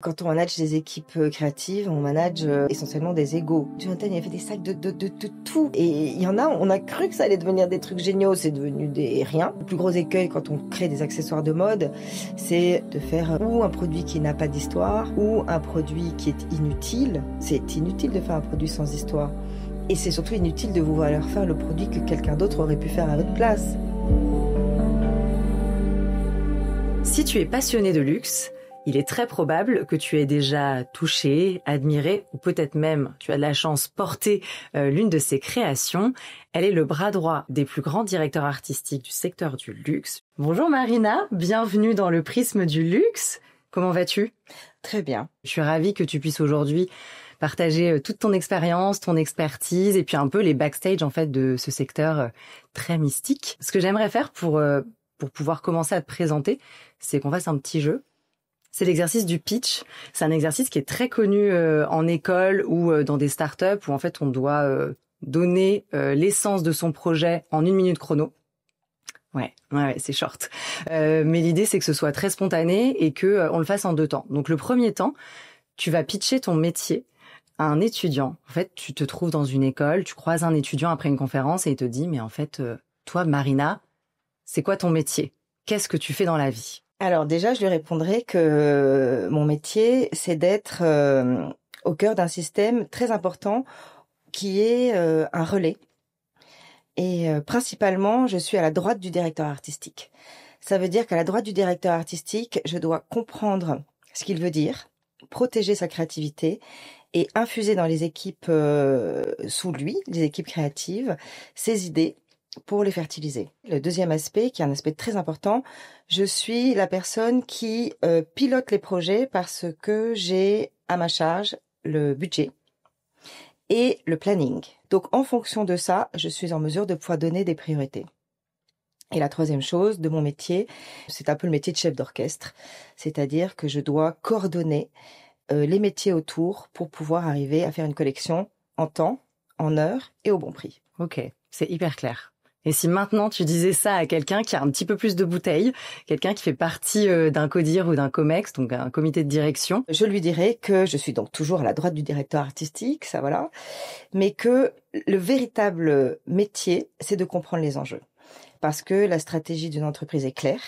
Quand on manage des équipes créatives, on manage essentiellement des égos. Jonathan, il a fait des sacs de tout. Et il y en a, on a cru que ça allait devenir des trucs géniaux, c'est devenu des rien. Le plus gros écueil quand on crée des accessoires de mode, c'est de faire ou un produit qui n'a pas d'histoire, ou un produit qui est inutile. C'est inutile de faire un produit sans histoire. Et c'est surtout inutile de vouloir faire le produit que quelqu'un d'autre aurait pu faire à votre place. Si tu es passionné de luxe, il est très probable que tu aies déjà touché, admiré, ou peut-être même tu as de la chance porter l'une de ses créations. Elle est le bras droit des plus grands directeurs artistiques du secteur du luxe. Bonjour Marina, bienvenue dans le prisme du luxe. Comment vas-tu ? Très bien. Je suis ravie que tu puisses aujourd'hui partager toute ton expérience, ton expertise et puis un peu les backstage en fait de ce secteur très mystique. Ce que j'aimerais faire pour pouvoir commencer à te présenter, c'est qu'on fasse un petit jeu. C'est l'exercice du pitch. C'est un exercice qui est très connu en école ou dans des startups où en fait on doit donner l'essence de son projet en 1 minute chrono. Ouais, c'est short. Mais l'idée c'est que ce soit très spontané et que on le fasse en 2 temps. Donc le premier temps, tu vas pitcher ton métier à un étudiant. En fait, tu te trouves dans une école, tu croises un étudiant après une conférence et il te dit mais en fait toi Marina, c'est quoi ton métier ? Qu'est-ce que tu fais dans la vie ? Alors déjà, je lui répondrai que mon métier, c'est d'être au cœur d'un système très important qui est un relais. Et principalement, je suis à la droite du directeur artistique. Ça veut dire qu'à la droite du directeur artistique, je dois comprendre ce qu'il veut dire, protéger sa créativité et infuser dans les équipes sous lui, les équipes créatives, ses idées pour les fertiliser. Le deuxième aspect, qui est un aspect très important, je suis la personne qui pilote les projets parce que j'ai à ma charge le budget et le planning. Donc en fonction de ça, je suis en mesure de pouvoir donner des priorités. Et la troisième chose de mon métier, c'est un peu le métier de chef d'orchestre, c'est-à-dire que je dois coordonner les métiers autour pour pouvoir arriver à faire une collection en temps, en heure et au bon prix. Ok, c'est hyper clair. Et si maintenant tu disais ça à quelqu'un qui a un petit peu plus de bouteilles, quelqu'un qui fait partie d'un CODIR ou d'un COMEX, donc un comité de direction, je lui dirais que je suis donc toujours à la droite du directeur artistique, ça voilà, mais que le véritable métier, c'est de comprendre les enjeux. Parce que la stratégie d'une entreprise est claire,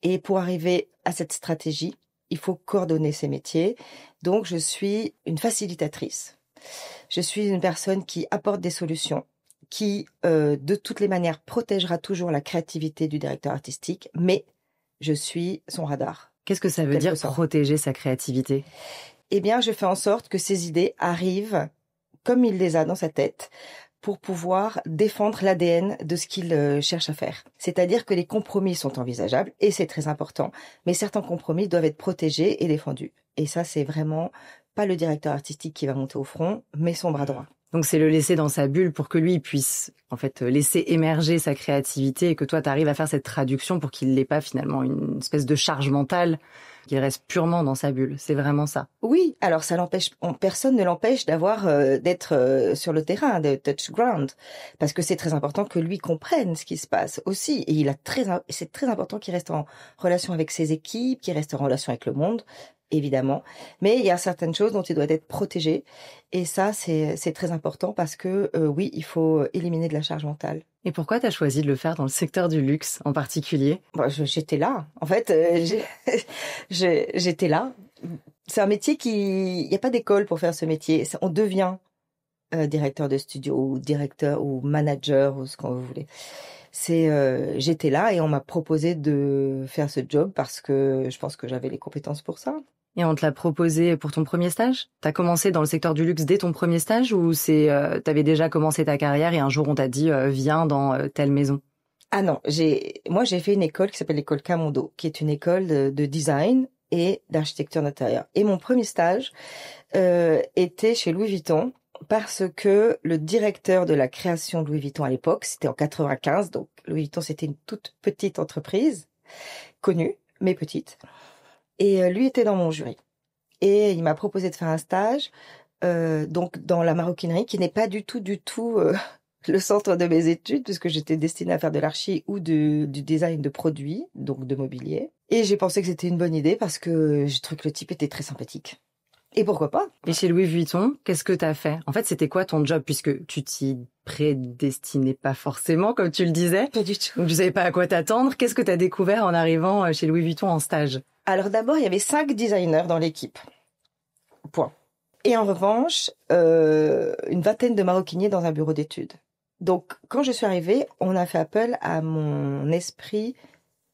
et pour arriver à cette stratégie, il faut coordonner ces métiers. Donc je suis une facilitatrice. Je suis une personne qui apporte des solutions, qui, de toutes les manières, protégera toujours la créativité du directeur artistique, mais je suis son radar. Qu'est-ce que ça veut dire protéger sa créativité ? Eh bien, je fais en sorte que ses idées arrivent comme il les a dans sa tête pour pouvoir défendre l'ADN de ce qu'il cherche à faire. C'est-à-dire que les compromis sont envisageables, et c'est très important, mais certains compromis doivent être protégés et défendus. Et ça, c'est vraiment pas le directeur artistique qui va monter au front, mais son bras droit. Donc c'est le laisser dans sa bulle pour que lui puisse en fait laisser émerger sa créativité et que toi t'arrives à faire cette traduction pour qu'il n'ait pas finalement une espèce de charge mentale, qu'il reste purement dans sa bulle. C'est vraiment ça. Oui, alors ça l'empêche, personne ne l'empêche d'être sur le terrain, de touch ground, parce que c'est très important que lui comprenne ce qui se passe aussi. Et c'est très important qu'il reste en relation avec ses équipes, qu'il reste en relation avec le monde, évidemment. Mais il y a certaines choses dont il doit être protégé. Et ça, c'est très important parce que, oui, il faut éliminer de la charge mentale. Et pourquoi tu as choisi de le faire dans le secteur du luxe en particulier ? J'étais là. En fait, j'étais là. C'est un métier il n'y a pas d'école pour faire ce métier. On devient directeur de studio ou directeur ou manager ou ce qu'on vous voulez. J'étais là et on m'a proposé de faire ce job parce que je pense que j'avais les compétences pour ça. Et on te l'a proposé pour ton premier stage ? T'as commencé dans le secteur du luxe dès ton premier stage ou t'avais déjà commencé ta carrière et un jour on t'a dit viens dans telle maison ? Ah non, moi j'ai fait une école qui s'appelle l'école Camondo, qui est une école de design et d'architecture d'intérieur. Et mon premier stage était chez Louis Vuitton parce que le directeur de la création de Louis Vuitton à l'époque, c'était en 95, donc Louis Vuitton c'était une toute petite entreprise, connue, mais petite. Et lui était dans mon jury. Et il m'a proposé de faire un stage donc dans la maroquinerie, qui n'est pas du tout le centre de mes études, puisque j'étais destinée à faire de l'archi ou du design de produits, donc de mobilier. Et j'ai pensé que c'était une bonne idée parce que je trouve que le type était très sympathique. Et pourquoi pas? Et chez Louis Vuitton, qu'est-ce que t'as fait? En fait, c'était quoi ton job, puisque tu t'y prédestinais pas forcément, comme tu le disais? Pas du tout. Donc tu savais pas à quoi t'attendre. Qu'est-ce que t'as découvert en arrivant chez Louis Vuitton en stage? Alors d'abord, il y avait 5 designers dans l'équipe. Point. Et en revanche, une vingtaine de maroquiniers dans un bureau d'études. Donc, quand je suis arrivée, on a fait appel à mon esprit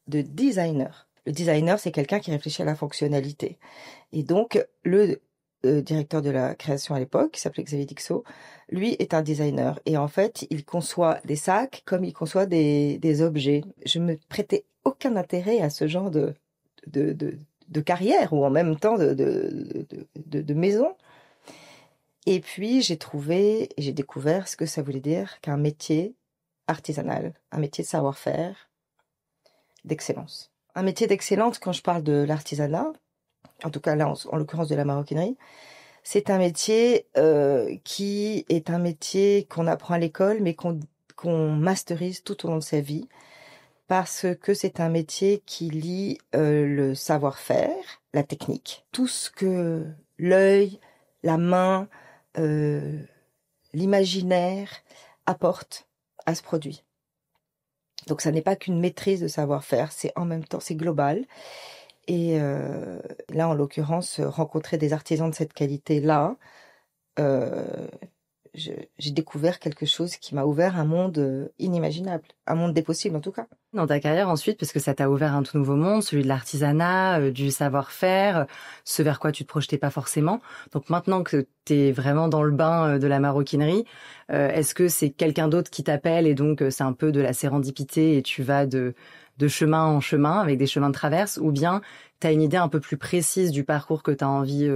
de designer. Le designer, c'est quelqu'un qui réfléchit à la fonctionnalité. Et donc, le directeur de la création à l'époque, qui s'appelait Xavier Dixot, lui est un designer. Et en fait, il conçoit des sacs comme il conçoit des objets. Je me prêtais aucun intérêt à ce genre de carrière ou en même temps de maison. Et puis, j'ai découvert ce que ça voulait dire qu'un métier artisanal, un métier de savoir-faire, d'excellence. Un métier d'excellence, quand je parle de l'artisanat, en tout cas là, en l'occurrence de la maroquinerie, c'est un métier qui est un métier qu'on apprend à l'école, mais qu'on masterise tout au long de sa vie, parce que c'est un métier qui lie le savoir-faire, la technique, tout ce que l'œil, la main, l'imaginaire apporte à ce produit. Donc ça n'est pas qu'une maîtrise de savoir-faire, c'est en même temps, c'est global. Et là, en l'occurrence, rencontrer des artisans de cette qualité-là, j'ai découvert quelque chose qui m'a ouvert un monde inimaginable, un monde des possibles en tout cas. Dans ta carrière ensuite, parce que ça t'a ouvert un tout nouveau monde, celui de l'artisanat, du savoir-faire, ce vers quoi tu te projetais pas forcément. Donc maintenant que t'es vraiment dans le bain de la maroquinerie, est-ce que c'est quelqu'un d'autre qui t'appelle et donc c'est un peu de la sérendipité et tu vas de chemin en chemin avec des chemins de traverse, ou bien t'as une idée un peu plus précise du parcours que t'as envie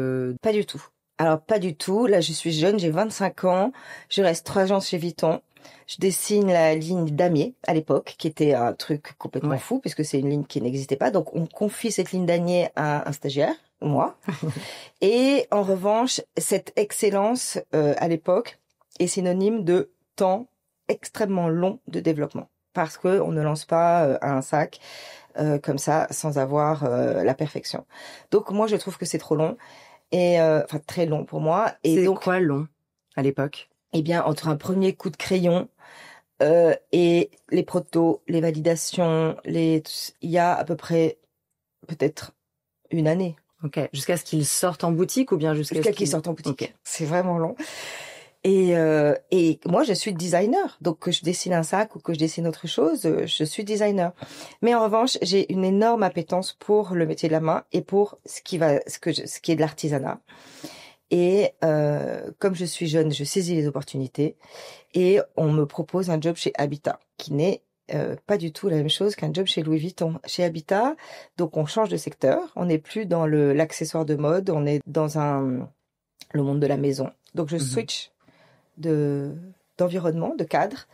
Pas du tout. Alors pas du tout. Là, je suis jeune, j'ai 25 ans. Je reste 3 ans chez Vuitton. Je dessine la ligne damier à l'époque, qui était un truc complètement fou, puisque c'est une ligne qui n'existait pas. Donc on confie cette ligne damier à un stagiaire, moi. Et en revanche, cette excellence à l'époque est synonyme de temps extrêmement long de développement, parce que on ne lance pas un sac comme ça sans avoir la perfection. Donc moi, je trouve que c'est trop long. Et enfin très long pour moi. Et c'est donc quoi long à l'époque? Eh bien, entre un premier coup de crayon et les protos, les validations, il y a à peu près peut-être une année. Ok. Jusqu'à ce qu'ils sortent en boutique ou bien jusqu'à qu'ils sortent en boutique. Okay. C'est vraiment long. Et moi, je suis designer. Donc, que je dessine un sac ou que je dessine autre chose, je suis designer. Mais en revanche, j'ai une énorme appétence pour le métier de la main et pour ce qui est de l'artisanat. Et comme je suis jeune, je saisis les opportunités et on me propose un job chez Habitat, qui n'est pas du tout la même chose qu'un job chez Louis Vuitton. Chez Habitat, donc on change de secteur, on n'est plus dans l'accessoire de mode, on est dans le monde de la maison. Donc je switch d'environnement, de cadre,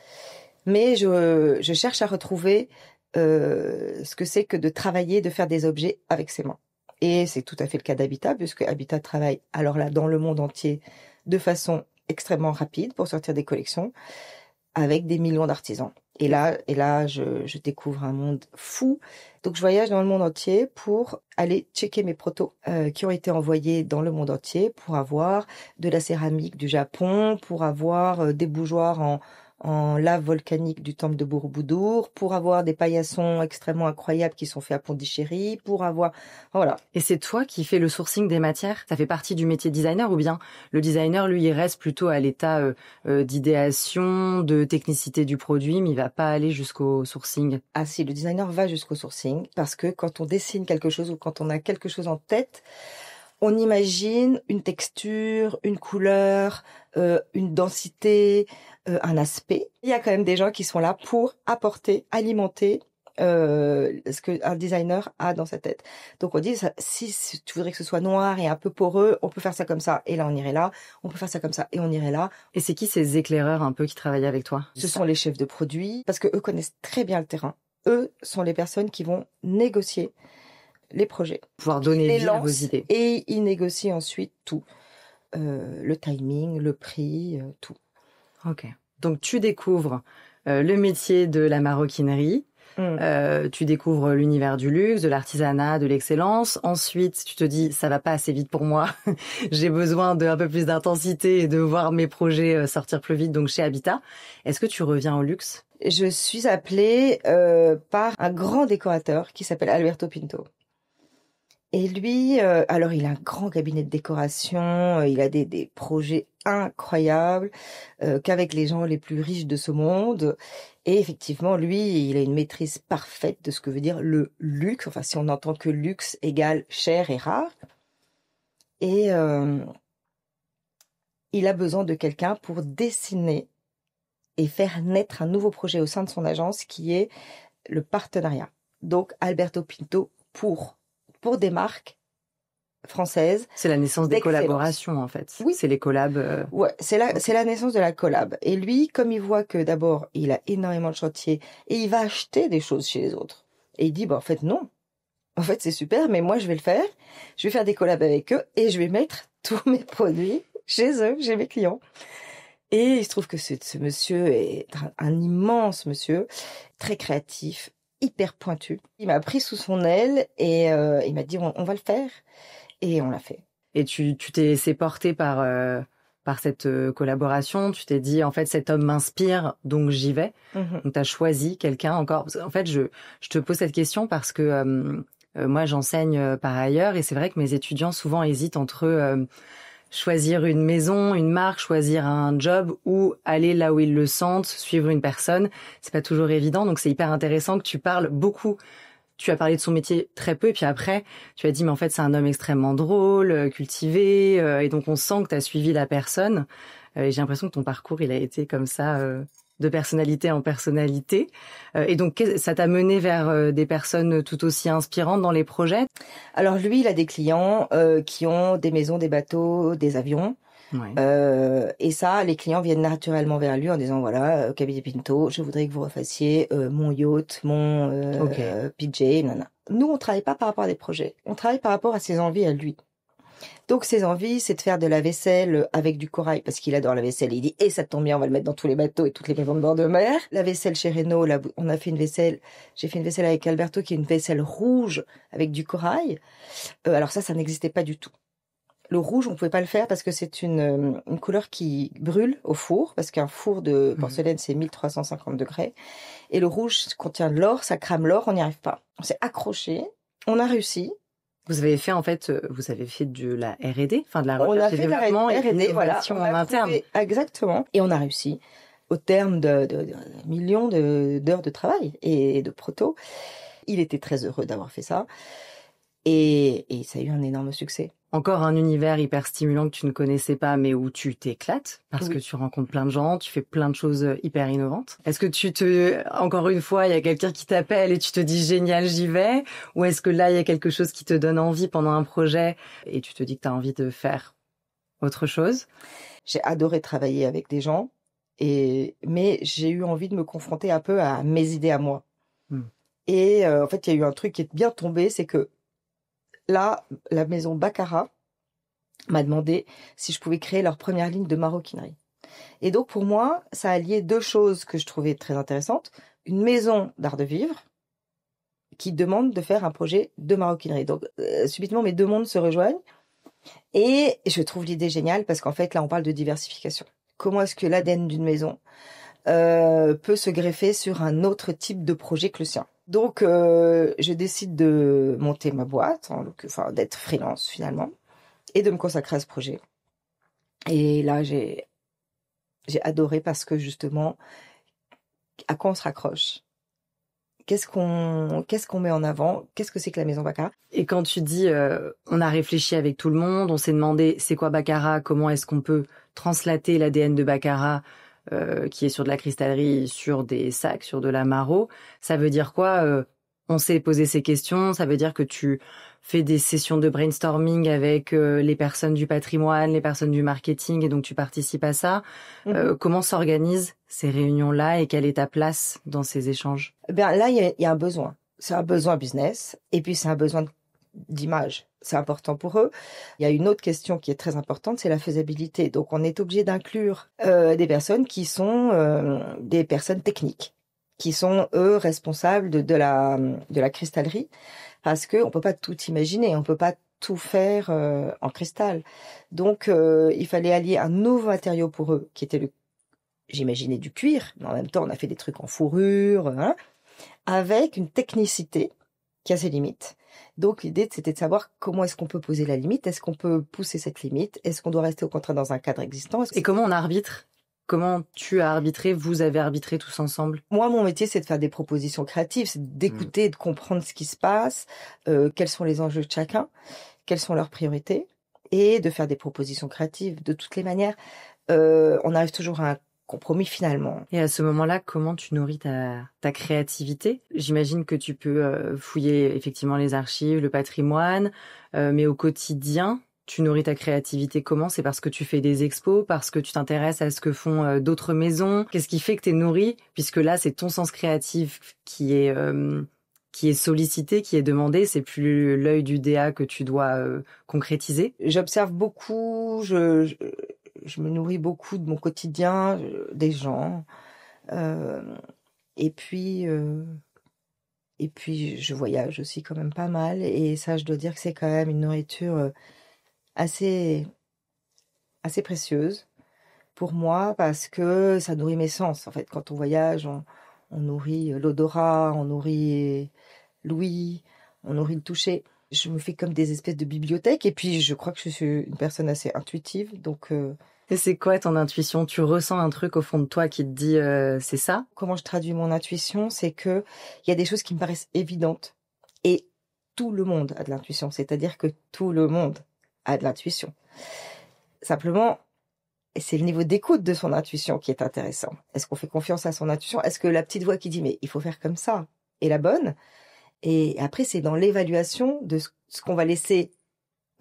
mais je cherche à retrouver ce que c'est que de travailler, de faire des objets avec ses mains. Et c'est tout à fait le cas d'Habitat, puisque Habitat travaille alors là dans le monde entier de façon extrêmement rapide pour sortir des collections avec des millions d'artisans. Et là, je découvre un monde fou. Donc, je voyage dans le monde entier pour aller checker mes protos qui ont été envoyés dans le monde entier pour avoir de la céramique du Japon, pour avoir des bougeoirs en lave volcanique du temple de Borobudur, pour avoir des paillassons extrêmement incroyables qui sont faits à Pondichéry, pour avoir... Voilà. Et c'est toi qui fais le sourcing des matières? Ça fait partie du métier designer, ou bien le designer, lui, il reste plutôt à l'état d'idéation, de technicité du produit, mais il va pas aller jusqu'au sourcing? Ah si, le designer va jusqu'au sourcing, parce que quand on dessine quelque chose ou quand on a quelque chose en tête, on imagine une texture, une couleur, une densité, un aspect. Il y a quand même des gens qui sont là pour apporter, alimenter ce qu'un designer a dans sa tête. Donc on dit, si tu voudrais que ce soit noir et un peu poreux, on peut faire ça comme ça. Et là, on irait là. On peut faire ça comme ça et on irait là. Et c'est qui ces éclaireurs un peu qui travaillent avec toi? Ce sont les chefs de produits, parce que eux connaissent très bien le terrain. Eux sont les personnes qui vont négocier les projets, pouvoir donner vie à vos idées. Et ils négocient ensuite tout, le timing, le prix, tout. Ok. Donc tu découvres le métier de la maroquinerie. Tu découvres l'univers du luxe, de l'artisanat, de l'excellence. Ensuite, tu te dis, ça va pas assez vite pour moi. J'ai besoin d'un peu plus d'intensité et de voir mes projets sortir plus vite. Donc, chez Habitat, est-ce que tu reviens au luxe? Je suis appelée par un grand décorateur qui s'appelle Alberto Pinto. Et lui, alors il a un grand cabinet de décoration, il a des projets incroyables qu'avec les gens les plus riches de ce monde. Et effectivement, lui, il a une maîtrise parfaite de ce que veut dire le luxe. Enfin, si on entend que luxe égale cher et rare. Et il a besoin de quelqu'un pour dessiner et faire naître un nouveau projet au sein de son agence qui est le partenariat. Donc, Alberto Pinto pour des marques françaises. C'est la naissance des collaborations, en fait. Oui. C'est les collabs. Ouais, c'est la naissance de la collab. Et lui, comme il voit que d'abord, il a énormément de chantiers et il va acheter des choses chez les autres. Et il dit, bah, en fait, non. En fait, c'est super, mais moi, je vais le faire. Je vais faire des collabs avec eux et je vais mettre tous mes produits chez eux, chez mes clients. Et il se trouve que ce monsieur est un immense monsieur, très créatif, hyper pointu. Il m'a pris sous son aile et il m'a dit on va le faire et on l'a fait. Et tu t'es laissé porter par cette collaboration. Tu t'es dit en fait cet homme m'inspire donc j'y vais. Donc tu as choisi quelqu'un encore. En fait je te pose cette question parce que moi j'enseigne par ailleurs et c'est vrai que mes étudiants souvent hésitent entre choisir une maison, une marque, choisir un job ou aller là où ils le sentent, suivre une personne. C'est pas toujours évident, donc c'est hyper intéressant que tu parles beaucoup. Tu as parlé de son métier très peu, et puis après, tu as dit, mais en fait, c'est un homme extrêmement drôle, cultivé, et donc on sent que tu as suivi la personne. Et j'ai l'impression que ton parcours, il a été comme ça, de personnalité en personnalité. Et donc, ça t'a mené vers des personnes tout aussi inspirantes dans les projets? Alors lui, il a des clients qui ont des maisons, des bateaux, des avions. Ouais. Et ça, les clients viennent naturellement vers lui en disant, voilà, Cabinet Pinto, je voudrais que vous refassiez mon yacht, mon PJ, nanana. Nous, on travaille pas par rapport à des projets. On travaille par rapport à ses envies à lui. Donc, ses envies, c'est de faire de la vaisselle avec du corail, parce qu'il adore la vaisselle. Il dit, et ça tombe bien, on va le mettre dans tous les bateaux et toutes les maisons de bord de mer. La vaisselle chez Renault, on a fait une vaisselle, j'ai fait une vaisselle avec Alberto, qui est une vaisselle rouge avec du corail. Alors ça n'existait pas du tout. Le rouge, on pouvait pas le faire parce que c'est une couleur qui brûle au four, parce qu'un four de porcelaine, c'est 1350 degrés. Et le rouge contient de l'or, ça crame l'or, on n'y arrive pas. On s'est accroché, on a réussi. Vous avez fait vous avez fait de la R&D, enfin de la On a recherche et fait de la développement et R&D, voilà, en interne. Exactement. Et on a réussi au terme de millions d'heures de travail et de proto. Il était très heureux d'avoir fait ça. Et ça a eu un énorme succès. Encore un univers hyper stimulant que tu ne connaissais pas, mais où tu t'éclates parce que tu rencontres plein de gens, tu fais plein de choses hyper innovantes. Est-ce que encore une fois, il y a quelqu'un qui t'appelle et tu te dis génial, j'y vais? Ou est-ce que là, il y a quelque chose qui te donne envie pendant un projet et tu te dis que tu as envie de faire autre chose? J'ai adoré travailler avec des gens, mais j'ai eu envie de me confronter un peu à mes idées à moi. Et en fait, il y a eu un truc qui est bien tombé, c'est que là, la maison Baccarat m'a demandé si je pouvais créer leur première ligne de maroquinerie. Et donc, pour moi, ça alliait deux choses que je trouvais très intéressantes. Une maison d'art de vivre qui demande de faire un projet de maroquinerie. Donc, subitement, mes deux mondes se rejoignent. Et je trouve l'idée géniale parce qu'en fait, là, on parle de diversification. Comment est-ce que l'ADN d'une maison peut se greffer sur un autre type de projet que le sien? Donc, je décide de monter ma boîte, d'être freelance finalement, et de me consacrer à ce projet. Et là, j'ai adoré parce que justement, à quoi on se raccroche? Qu'est-ce qu'on met en avant? Qu'est-ce que c'est que la maison Baccarat? Et quand tu dis, on a réfléchi avec tout le monde, on s'est demandé c'est quoi Baccarat, comment est-ce qu'on peut translater l'ADN de Baccarat qui est sur de la cristallerie, sur des sacs, sur de la maro, ça veut dire quoi? On s'est posé ces questions, ça veut dire que tu fais des sessions de brainstorming avec les personnes du patrimoine, les personnes du marketing, et donc tu participes à ça. Comment s'organisent ces réunions-là et quelle est ta place dans ces échanges? Là, il y a un besoin. C'est un besoin business, et puis c'est un besoin d'image. C'est important pour eux. Il y a une autre question qui est très importante, c'est la faisabilité. Donc, on est obligé d'inclure des personnes qui sont des personnes techniques, qui sont, eux, responsables de la cristallerie, parce que on peut pas tout imaginer, on peut pas tout faire en cristal. Donc, il fallait allier un nouveau matériau pour eux, qui était j'imaginais du cuir, mais en même temps, on a fait des trucs en fourrure, hein, avec une technicité qui a ses limites. Donc, l'idée, c'était de savoir comment est-ce qu'on peut poser la limite, est-ce qu'on peut pousser cette limite, est-ce qu'on doit rester au contraire dans un cadre existant. Et comment on arbitre? Comment tu as arbitré? Vous avez arbitré tous ensemble? Moi, mon métier, c'est de faire des propositions créatives, c'est d'écouter et de comprendre ce qui se passe, quels sont les enjeux de chacun, quelles sont leurs priorités, et de faire des propositions créatives. De toutes les manières, on arrive toujours à un compromis finalement. Et à ce moment-là, comment tu nourris ta créativité? J'imagine que tu peux fouiller effectivement les archives, le patrimoine, mais au quotidien, tu nourris ta créativité comment? C'est parce que tu fais des expos, parce que tu t'intéresses à ce que font d'autres maisons? Qu'est-ce qui fait que tu es nourri? Puisque là, c'est ton sens créatif qui est sollicité, qui est demandé, c'est plus l'œil du DA que tu dois concrétiser. J'observe beaucoup, je me nourris beaucoup de mon quotidien, des gens, et puis je voyage aussi quand même pas mal, et ça, je dois dire que c'est quand même une nourriture assez précieuse pour moi, parce que ça nourrit mes sens. En fait, quand on voyage, on nourrit l'odorat, on nourrit l'ouïe, on nourrit le toucher. Je me fais comme des espèces de bibliothèques, et puis je crois que je suis une personne assez intuitive, donc... Et c'est quoi ton intuition? Tu ressens un truc au fond de toi qui te dit c'est ça? Comment je traduis mon intuition, c'est que il y a des choses qui me paraissent évidentes, et tout le monde a de l'intuition, c'est-à-dire que tout le monde a de l'intuition. Simplement, c'est le niveau d'écoute de son intuition qui est intéressant. Est-ce qu'on fait confiance à son intuition? Est-ce que la petite voix qui dit mais il faut faire comme ça est la bonne? Et après, c'est dans l'évaluation de ce qu'on va laisser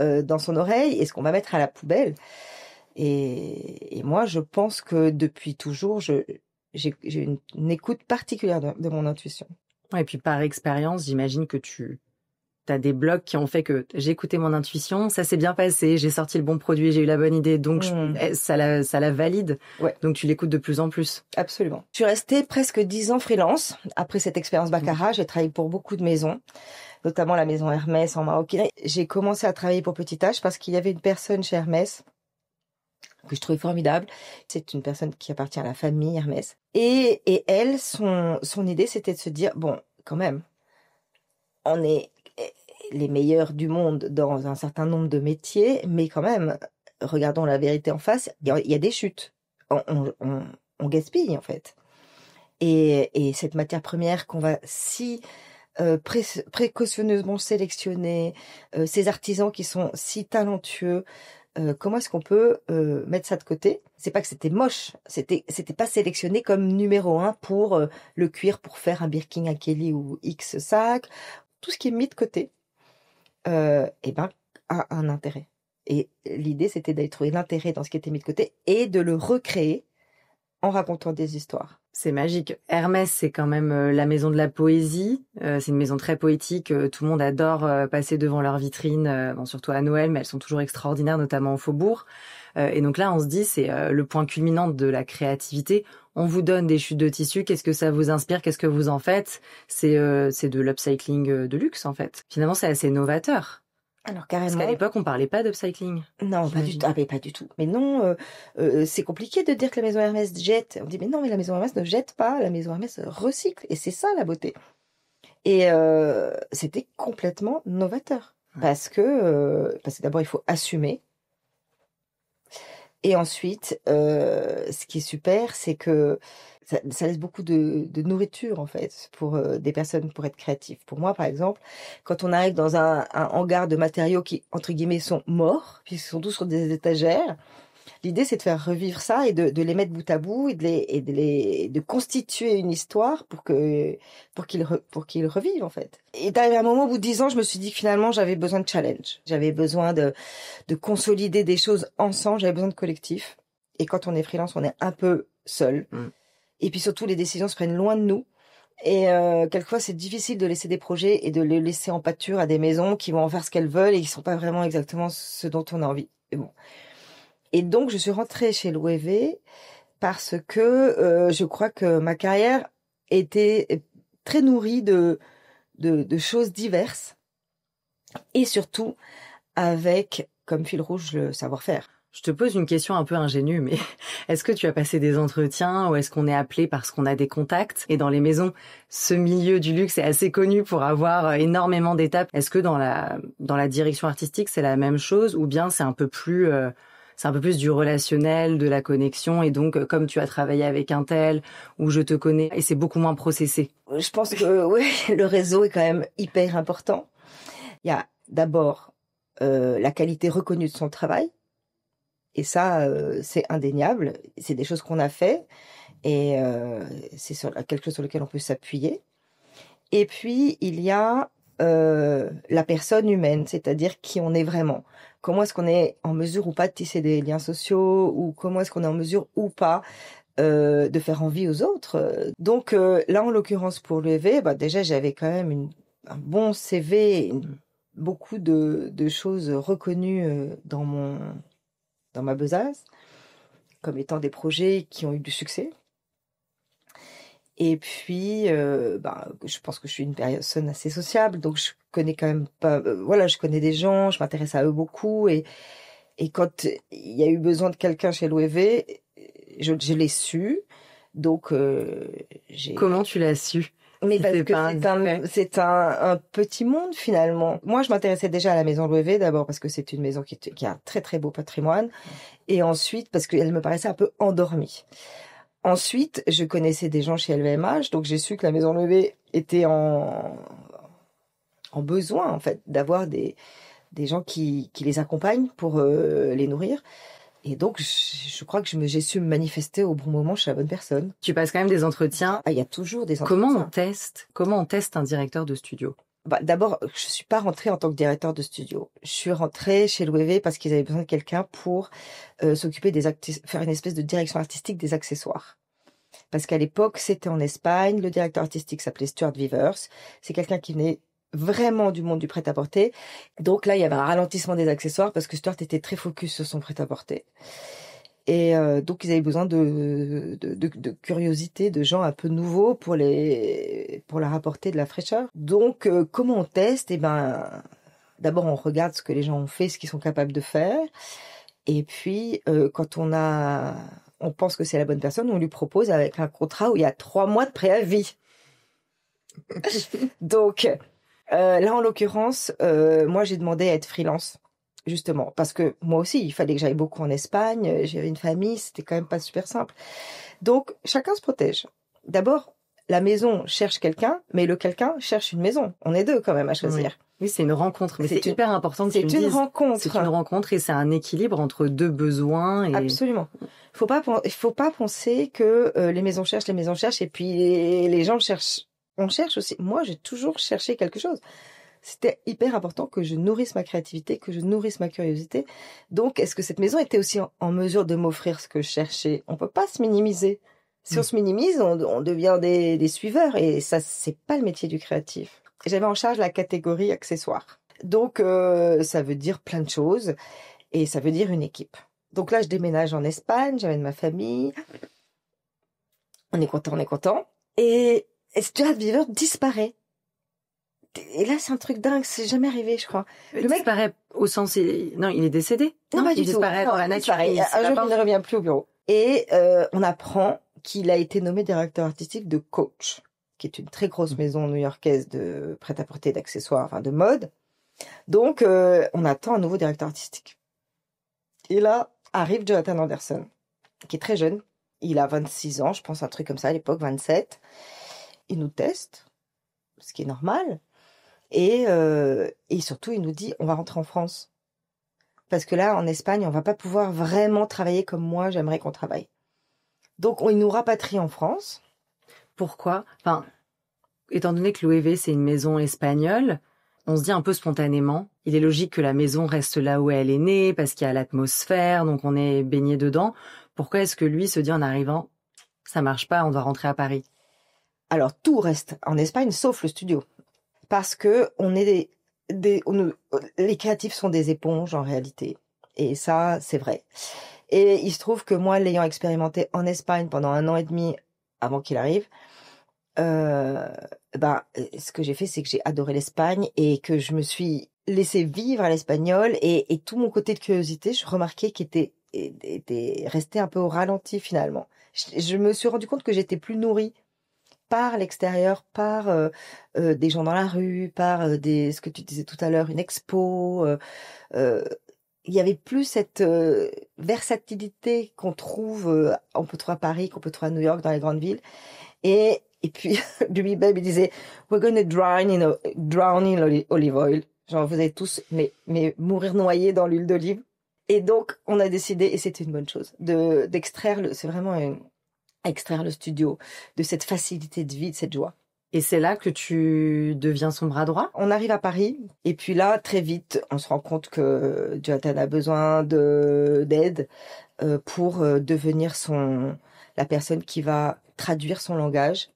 dans son oreille et ce qu'on va mettre à la poubelle. Et moi, je pense que depuis toujours, j'ai une écoute particulière de mon intuition. Et puis par expérience, j'imagine que tu as des blocs qui ont fait que j'ai écouté mon intuition, ça s'est bien passé, j'ai sorti le bon produit, j'ai eu la bonne idée, donc ça la valide. Ouais. Donc tu l'écoutes de plus en plus. Absolument. Je suis restée presque 10 ans freelance. Après cette expérience baccarat, j'ai travaillé pour beaucoup de maisons, notamment la maison Hermès en maroquinerie. J'ai commencé à travailler pour Petit H parce qu'il y avait une personne chez Hermès que je trouvais formidable. C'est une personne qui appartient à la famille Hermès. Et elle, son idée, c'était de se dire, bon, quand même, on est les meilleurs du monde dans un certain nombre de métiers, mais quand même, regardons la vérité en face, il y a des chutes. On gaspille, en fait. Et cette matière première qu'on va si précautionneusement sélectionner, ces artisans qui sont si talentueux, comment est-ce qu'on peut mettre ça de côté? C'est pas que c'était moche, c'était pas sélectionné comme numéro 1 pour le cuir pour faire un Birkin, un Kelly ou X sac. Tout ce qui est mis de côté, a un intérêt. Et l'idée, c'était d'aller trouver l'intérêt dans ce qui était mis de côté et de le recréer en racontant des histoires. C'est magique. Hermès, c'est quand même la maison de la poésie. C'est une maison très poétique. Tout le monde adore passer devant leur vitrine, surtout à Noël, mais elles sont toujours extraordinaires, notamment au Faubourg. Et donc là, on se dit, c'est le point culminant de la créativité. On vous donne des chutes de tissu. Qu'est-ce que ça vous inspire? Qu'est-ce que vous en faites? C'est de l'upcycling de luxe, en fait. Finalement, c'est assez novateur. Alors carrément. Parce qu'à l'époque, on parlait pas d'upcycling. Non, pas du tout. Ah, mais pas du tout. Mais non, c'est compliqué de dire que la maison Hermès jette. On dit, mais non, mais la maison Hermès ne jette pas. La maison Hermès recycle. Et c'est ça, la beauté. Et c'était complètement novateur. Ouais. Parce que d'abord, il faut assumer. Et ensuite, ce qui est super, c'est que ça laisse beaucoup de nourriture, en fait, pour des personnes, pour être créatifs. Pour moi, par exemple, quand on arrive dans un hangar de matériaux qui, entre guillemets, sont morts, puisqu'ils sont tous sur des étagères, l'idée, c'est de faire revivre ça et de les mettre bout à bout et de constituer une histoire pour qu'ils revivent, en fait. Et d'arriver à un moment, au bout de 10 ans, je me suis dit que finalement, j'avais besoin de challenge. J'avais besoin de consolider des choses ensemble. J'avais besoin de collectif. Et quand on est freelance, on est un peu seul. Et puis surtout, les décisions se prennent loin de nous. Et quelquefois, c'est difficile de laisser des projets et de les laisser en pâture à des maisons qui vont en faire ce qu'elles veulent et qui sont pas vraiment exactement ce dont on a envie. Et bon. Et donc, je suis rentrée chez l'OEV parce que je crois que ma carrière était très nourrie de choses diverses et surtout avec comme fil rouge le savoir-faire. Je te pose une question un peu ingénue, mais est-ce que tu as passé des entretiens ou est-ce qu'on est appelé parce qu'on a des contacts? Et dans les maisons, ce milieu du luxe est assez connu pour avoir énormément d'étapes. Est-ce que dans la direction artistique, c'est la même chose ou bien c'est un peu plus du relationnel, de la connexion et donc comme tu as travaillé avec un tel ou je te connais et c'est beaucoup moins processé? Je pense que oui, le réseau est quand même hyper important. Il y a d'abord la qualité reconnue de son travail. Et ça, c'est indéniable. C'est des choses qu'on a fait et c'est quelque chose sur lequel on peut s'appuyer. Et puis, il y a la personne humaine, c'est-à-dire qui on est vraiment. Comment est-ce qu'on est en mesure ou pas de tisser des liens sociaux ou comment est-ce qu'on est en mesure ou pas de faire envie aux autres. Donc là, en l'occurrence, pour l'UEV, déjà, j'avais quand même un bon CV, beaucoup de choses reconnues dans ma besace, comme étant des projets qui ont eu du succès. Et puis, je pense que je suis une personne assez sociable, donc je connais quand même pas... je connais des gens, je m'intéresse à eux beaucoup. Et quand il y a eu besoin de quelqu'un chez l'OEV, je l'ai su. Donc, j'ai... Comment tu l'as su? Mais parce que c'est un petit monde finalement. Moi, je m'intéressais déjà à la maison Loewe, d'abord parce que c'est une maison qui a un très très beau patrimoine, et ensuite parce qu'elle me paraissait un peu endormie. Ensuite, je connaissais des gens chez LVMH, donc j'ai su que la maison Loewe était en besoin en fait d'avoir des gens qui les accompagnent pour les nourrir. Et donc, je crois que j'ai su me manifester au bon moment chez la bonne personne. Tu passes quand même des entretiens. Ah, il y a toujours des entretiens. Comment on teste un directeur de studio? D'abord, je suis pas rentrée en tant que directeur de studio. Je suis rentrée chez l'OEV parce qu'ils avaient besoin de quelqu'un pour s'occuper faire une espèce de direction artistique des accessoires. Parce qu'à l'époque, c'était en Espagne. Le directeur artistique s'appelait Stuart Vivers. C'est quelqu'un qui venait vraiment du monde du prêt-à-porter. Donc là, il y avait un ralentissement des accessoires parce que Stuart était très focus sur son prêt-à-porter. Et donc, ils avaient besoin de curiosité, de gens un peu nouveaux pour leur apporter de la fraîcheur. Donc, comment on teste? D'abord, on regarde ce que les gens ont fait, ce qu'ils sont capables de faire. Et puis, quand on pense que c'est la bonne personne, on lui propose avec un contrat où il y a 3 mois de préavis. Donc, là, en l'occurrence, moi, j'ai demandé à être freelance, justement, parce que moi aussi, il fallait que j'aille beaucoup en Espagne, j'avais une famille, c'était quand même pas super simple. Donc, chacun se protège. D'abord, la maison cherche quelqu'un, mais le quelqu'un cherche une maison. On est deux quand même à choisir. Oui, c'est une rencontre, mais c'est hyper important que tu le dises. C'est une rencontre. C'est une rencontre et c'est un équilibre entre deux besoins. Et... Absolument. Il faut pas penser que les maisons cherchent et puis les gens cherchent. On cherche aussi. Moi, j'ai toujours cherché quelque chose. C'était hyper important que je nourrisse ma créativité, que je nourrisse ma curiosité. Donc, est-ce que cette maison était aussi en mesure de m'offrir ce que je cherchais? On peut pas se minimiser. Si on se minimise, on devient des suiveurs. Et ça, c'est pas le métier du créatif. J'avais en charge la catégorie accessoires. Donc, ça veut dire plein de choses. Et ça veut dire une équipe. Donc là, je déménage en Espagne, j'amène ma famille. On est content. Et Stuart Vivers disparaît. Et là, c'est un truc dingue, c'est jamais arrivé, je crois. Le mec disparaît au sens... Non, il est décédé? Non, il disparaît dans la nature. Un jour, il ne revient plus au bureau. Et on apprend qu'il a été nommé directeur artistique de Coach, qui est une très grosse maison new-yorkaise de prêt-à-porter, d'accessoires, enfin de mode. Donc, on attend un nouveau directeur artistique. Et là, arrive Jonathan Anderson, qui est très jeune. Il a 26 ans, je pense, un truc comme ça à l'époque, 27. Il nous teste, ce qui est normal. Et surtout, il nous dit, on va rentrer en France. Parce que là, en Espagne, on va pas pouvoir vraiment travailler comme moi, j'aimerais qu'on travaille. Donc, il nous rapatrie en France. Pourquoi? Enfin, étant donné que l'OEV, c'est une maison espagnole, on se dit un peu spontanément, il est logique que la maison reste là où elle est née, parce qu'il y a l'atmosphère, donc on est baigné dedans. Pourquoi est-ce que lui se dit en arrivant, ça marche pas, on doit rentrer à Paris? Alors tout reste en Espagne sauf le studio, parce que on est les créatifs sont des éponges en réalité, et ça c'est vrai. Et il se trouve que moi, l'ayant expérimenté en Espagne pendant 1 an et demi avant qu'il arrive, euh, ce que j'ai fait, c'est que j'ai adoré l'Espagne et que je me suis laissé vivre à l'espagnol, et tout mon côté de curiosité, je remarquais qu'il était resté un peu au ralenti finalement. Je me suis rendu compte que j'étais plus nourrie par l'extérieur, par des gens dans la rue, par ce que tu disais tout à l'heure, une expo. Euh, il y avait plus cette versatilité on peut trouver à Paris, qu'on peut trouver à New York, dans les grandes villes. Et puis, lui-même, il disait, we're gonna drown in olive oil. Genre, vous allez tous, mais mourir noyés dans l'huile d'olive. Et donc, on a décidé, et c'était une bonne chose, d'extraire c'est vraiment extraire le studio de cette facilité de vie, de cette joie. Et c'est là que tu deviens son bras droit? On arrive à Paris, et puis là, très vite, on se rend compte que Jonathan a besoin d'aide pour devenir la personne qui va traduire son langage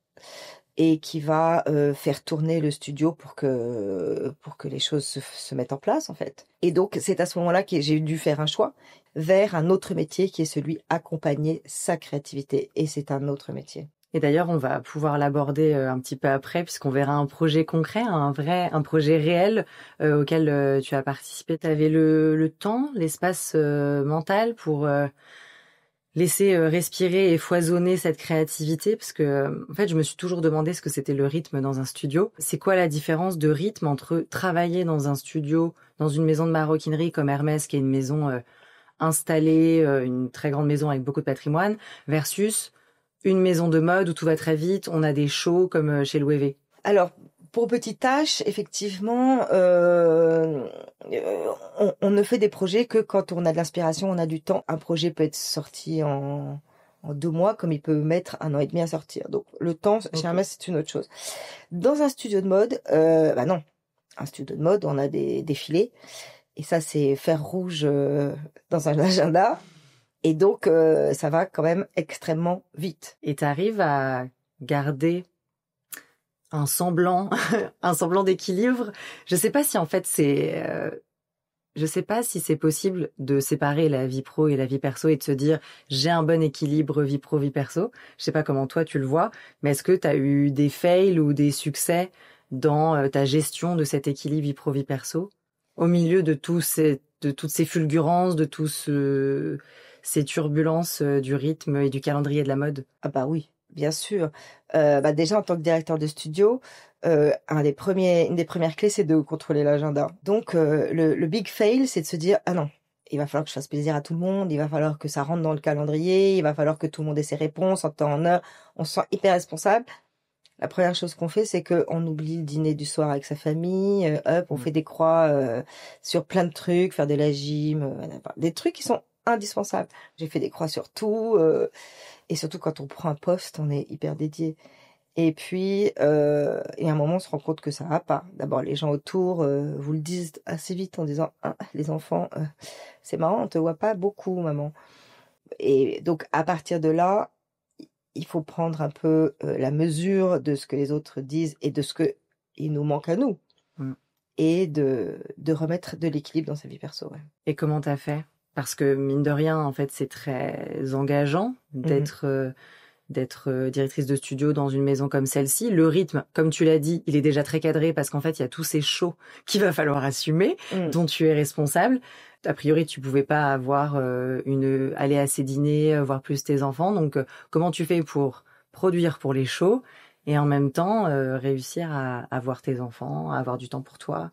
et qui va faire tourner le studio pour que les choses se mettent en place, en fait. Et donc, c'est à ce moment-là que j'ai dû faire un choix vers un autre métier qui est celui accompagner sa créativité. Et c'est un autre métier. Et d'ailleurs, on va pouvoir l'aborder un petit peu après, puisqu'on verra un projet concret, un projet réel auquel tu as participé. Tu avais le temps, l'espace mental pour laisser respirer et foisonner cette créativité, parce que en fait, je me suis toujours demandé ce que c'était le rythme dans un studio. C'est quoi la différence de rythme entre travailler dans un studio, dans une maison de maroquinerie comme Hermès, qui est une maison installée, une très grande maison avec beaucoup de patrimoine, versus une maison de mode où tout va très vite, on a des shows comme chez Louis V. Alors, pour Petite Tâche, effectivement, on ne fait des projets que quand on a de l'inspiration, on a du temps. Un projet peut être sorti en 2 mois, comme il peut mettre 1 an et demi à sortir. Donc, le temps, chez Hermès, c'est une autre chose. Dans un studio de mode, non. Un studio de mode, on a des défilés. Et ça, c'est fer rouge dans un agenda. Et donc, ça va quand même extrêmement vite. Et tu arrives à garder un semblant d'équilibre. Je sais pas si en fait je sais pas si c'est possible de séparer la vie pro et la vie perso et de se dire j'ai un bon équilibre vie pro vie perso. Je sais pas comment toi tu le vois, mais est-ce que tu as eu des fails ou des succès dans ta gestion de cet équilibre vie pro vie perso au milieu de toutes ces fulgurances, de ces turbulences du rythme et du calendrier de la mode? Ah bah oui, bien sûr. Déjà, en tant que directeur de studio, une des premières clés, c'est de contrôler l'agenda. Donc, le big fail, c'est de se dire, ah non, il va falloir que je fasse plaisir à tout le monde, il va falloir que ça rentre dans le calendrier, il va falloir que tout le monde ait ses réponses en temps, en heure. On se sent hyper responsable. La première chose qu'on fait, c'est qu'on oublie le dîner du soir avec sa famille. On fait des croix sur plein de trucs, faire de la gym, des trucs qui sont indispensables. J'ai fait des croix sur tout. Et surtout, quand on prend un poste, on est hyper dédié. Et puis, et à un moment, on se rend compte que ça va pas. D'abord, les gens autour vous le disent assez vite en disant « Ah, les enfants, c'est marrant, on te voit pas beaucoup, maman. » Et donc, à partir de là, il faut prendre un peu la mesure de ce que les autres disent et de ce que il nous manque à nous. Et de remettre de l'équilibre dans sa vie perso. Ouais. Et comment t'as fait? Parce que mine de rien, en fait, c'est très engageant d'être directrice de studio dans une maison comme celle-ci. Le rythme, comme tu l'as dit, il est déjà très cadré parce qu'en fait, il y a tous ces shows qu'il va falloir assumer, dont tu es responsable. A priori, tu pouvais pas aller à ces dîners, voir plus tes enfants. Donc, comment tu fais pour produire pour les shows et en même temps réussir à voir tes enfants, à avoir du temps pour toi?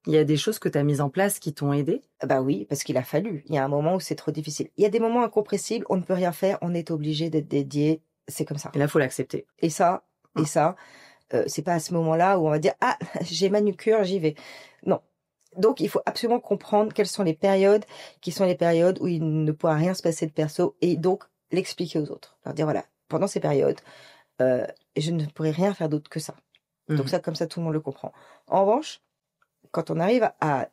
Il y a des choses que tu as mises en place qui t'ont aidé? Bah oui, parce qu'il a fallu. Il y a un moment où c'est trop difficile. Il y a des moments incompressibles, on ne peut rien faire, on est obligé d'être dédié. C'est comme ça. Et là, faut l'accepter. Et ça, c'est pas à ce moment-là où on va dire « Ah, j'ai manucure, j'y vais ». Non. Donc, il faut absolument comprendre quelles sont les périodes qui sont les périodes où il ne pourra rien se passer de perso et donc l'expliquer aux autres. Leur dire « Voilà, pendant ces périodes, je ne pourrai rien faire d'autre que ça. » Donc ça, comme ça, tout le monde le comprend. En revanche, quand on arrive à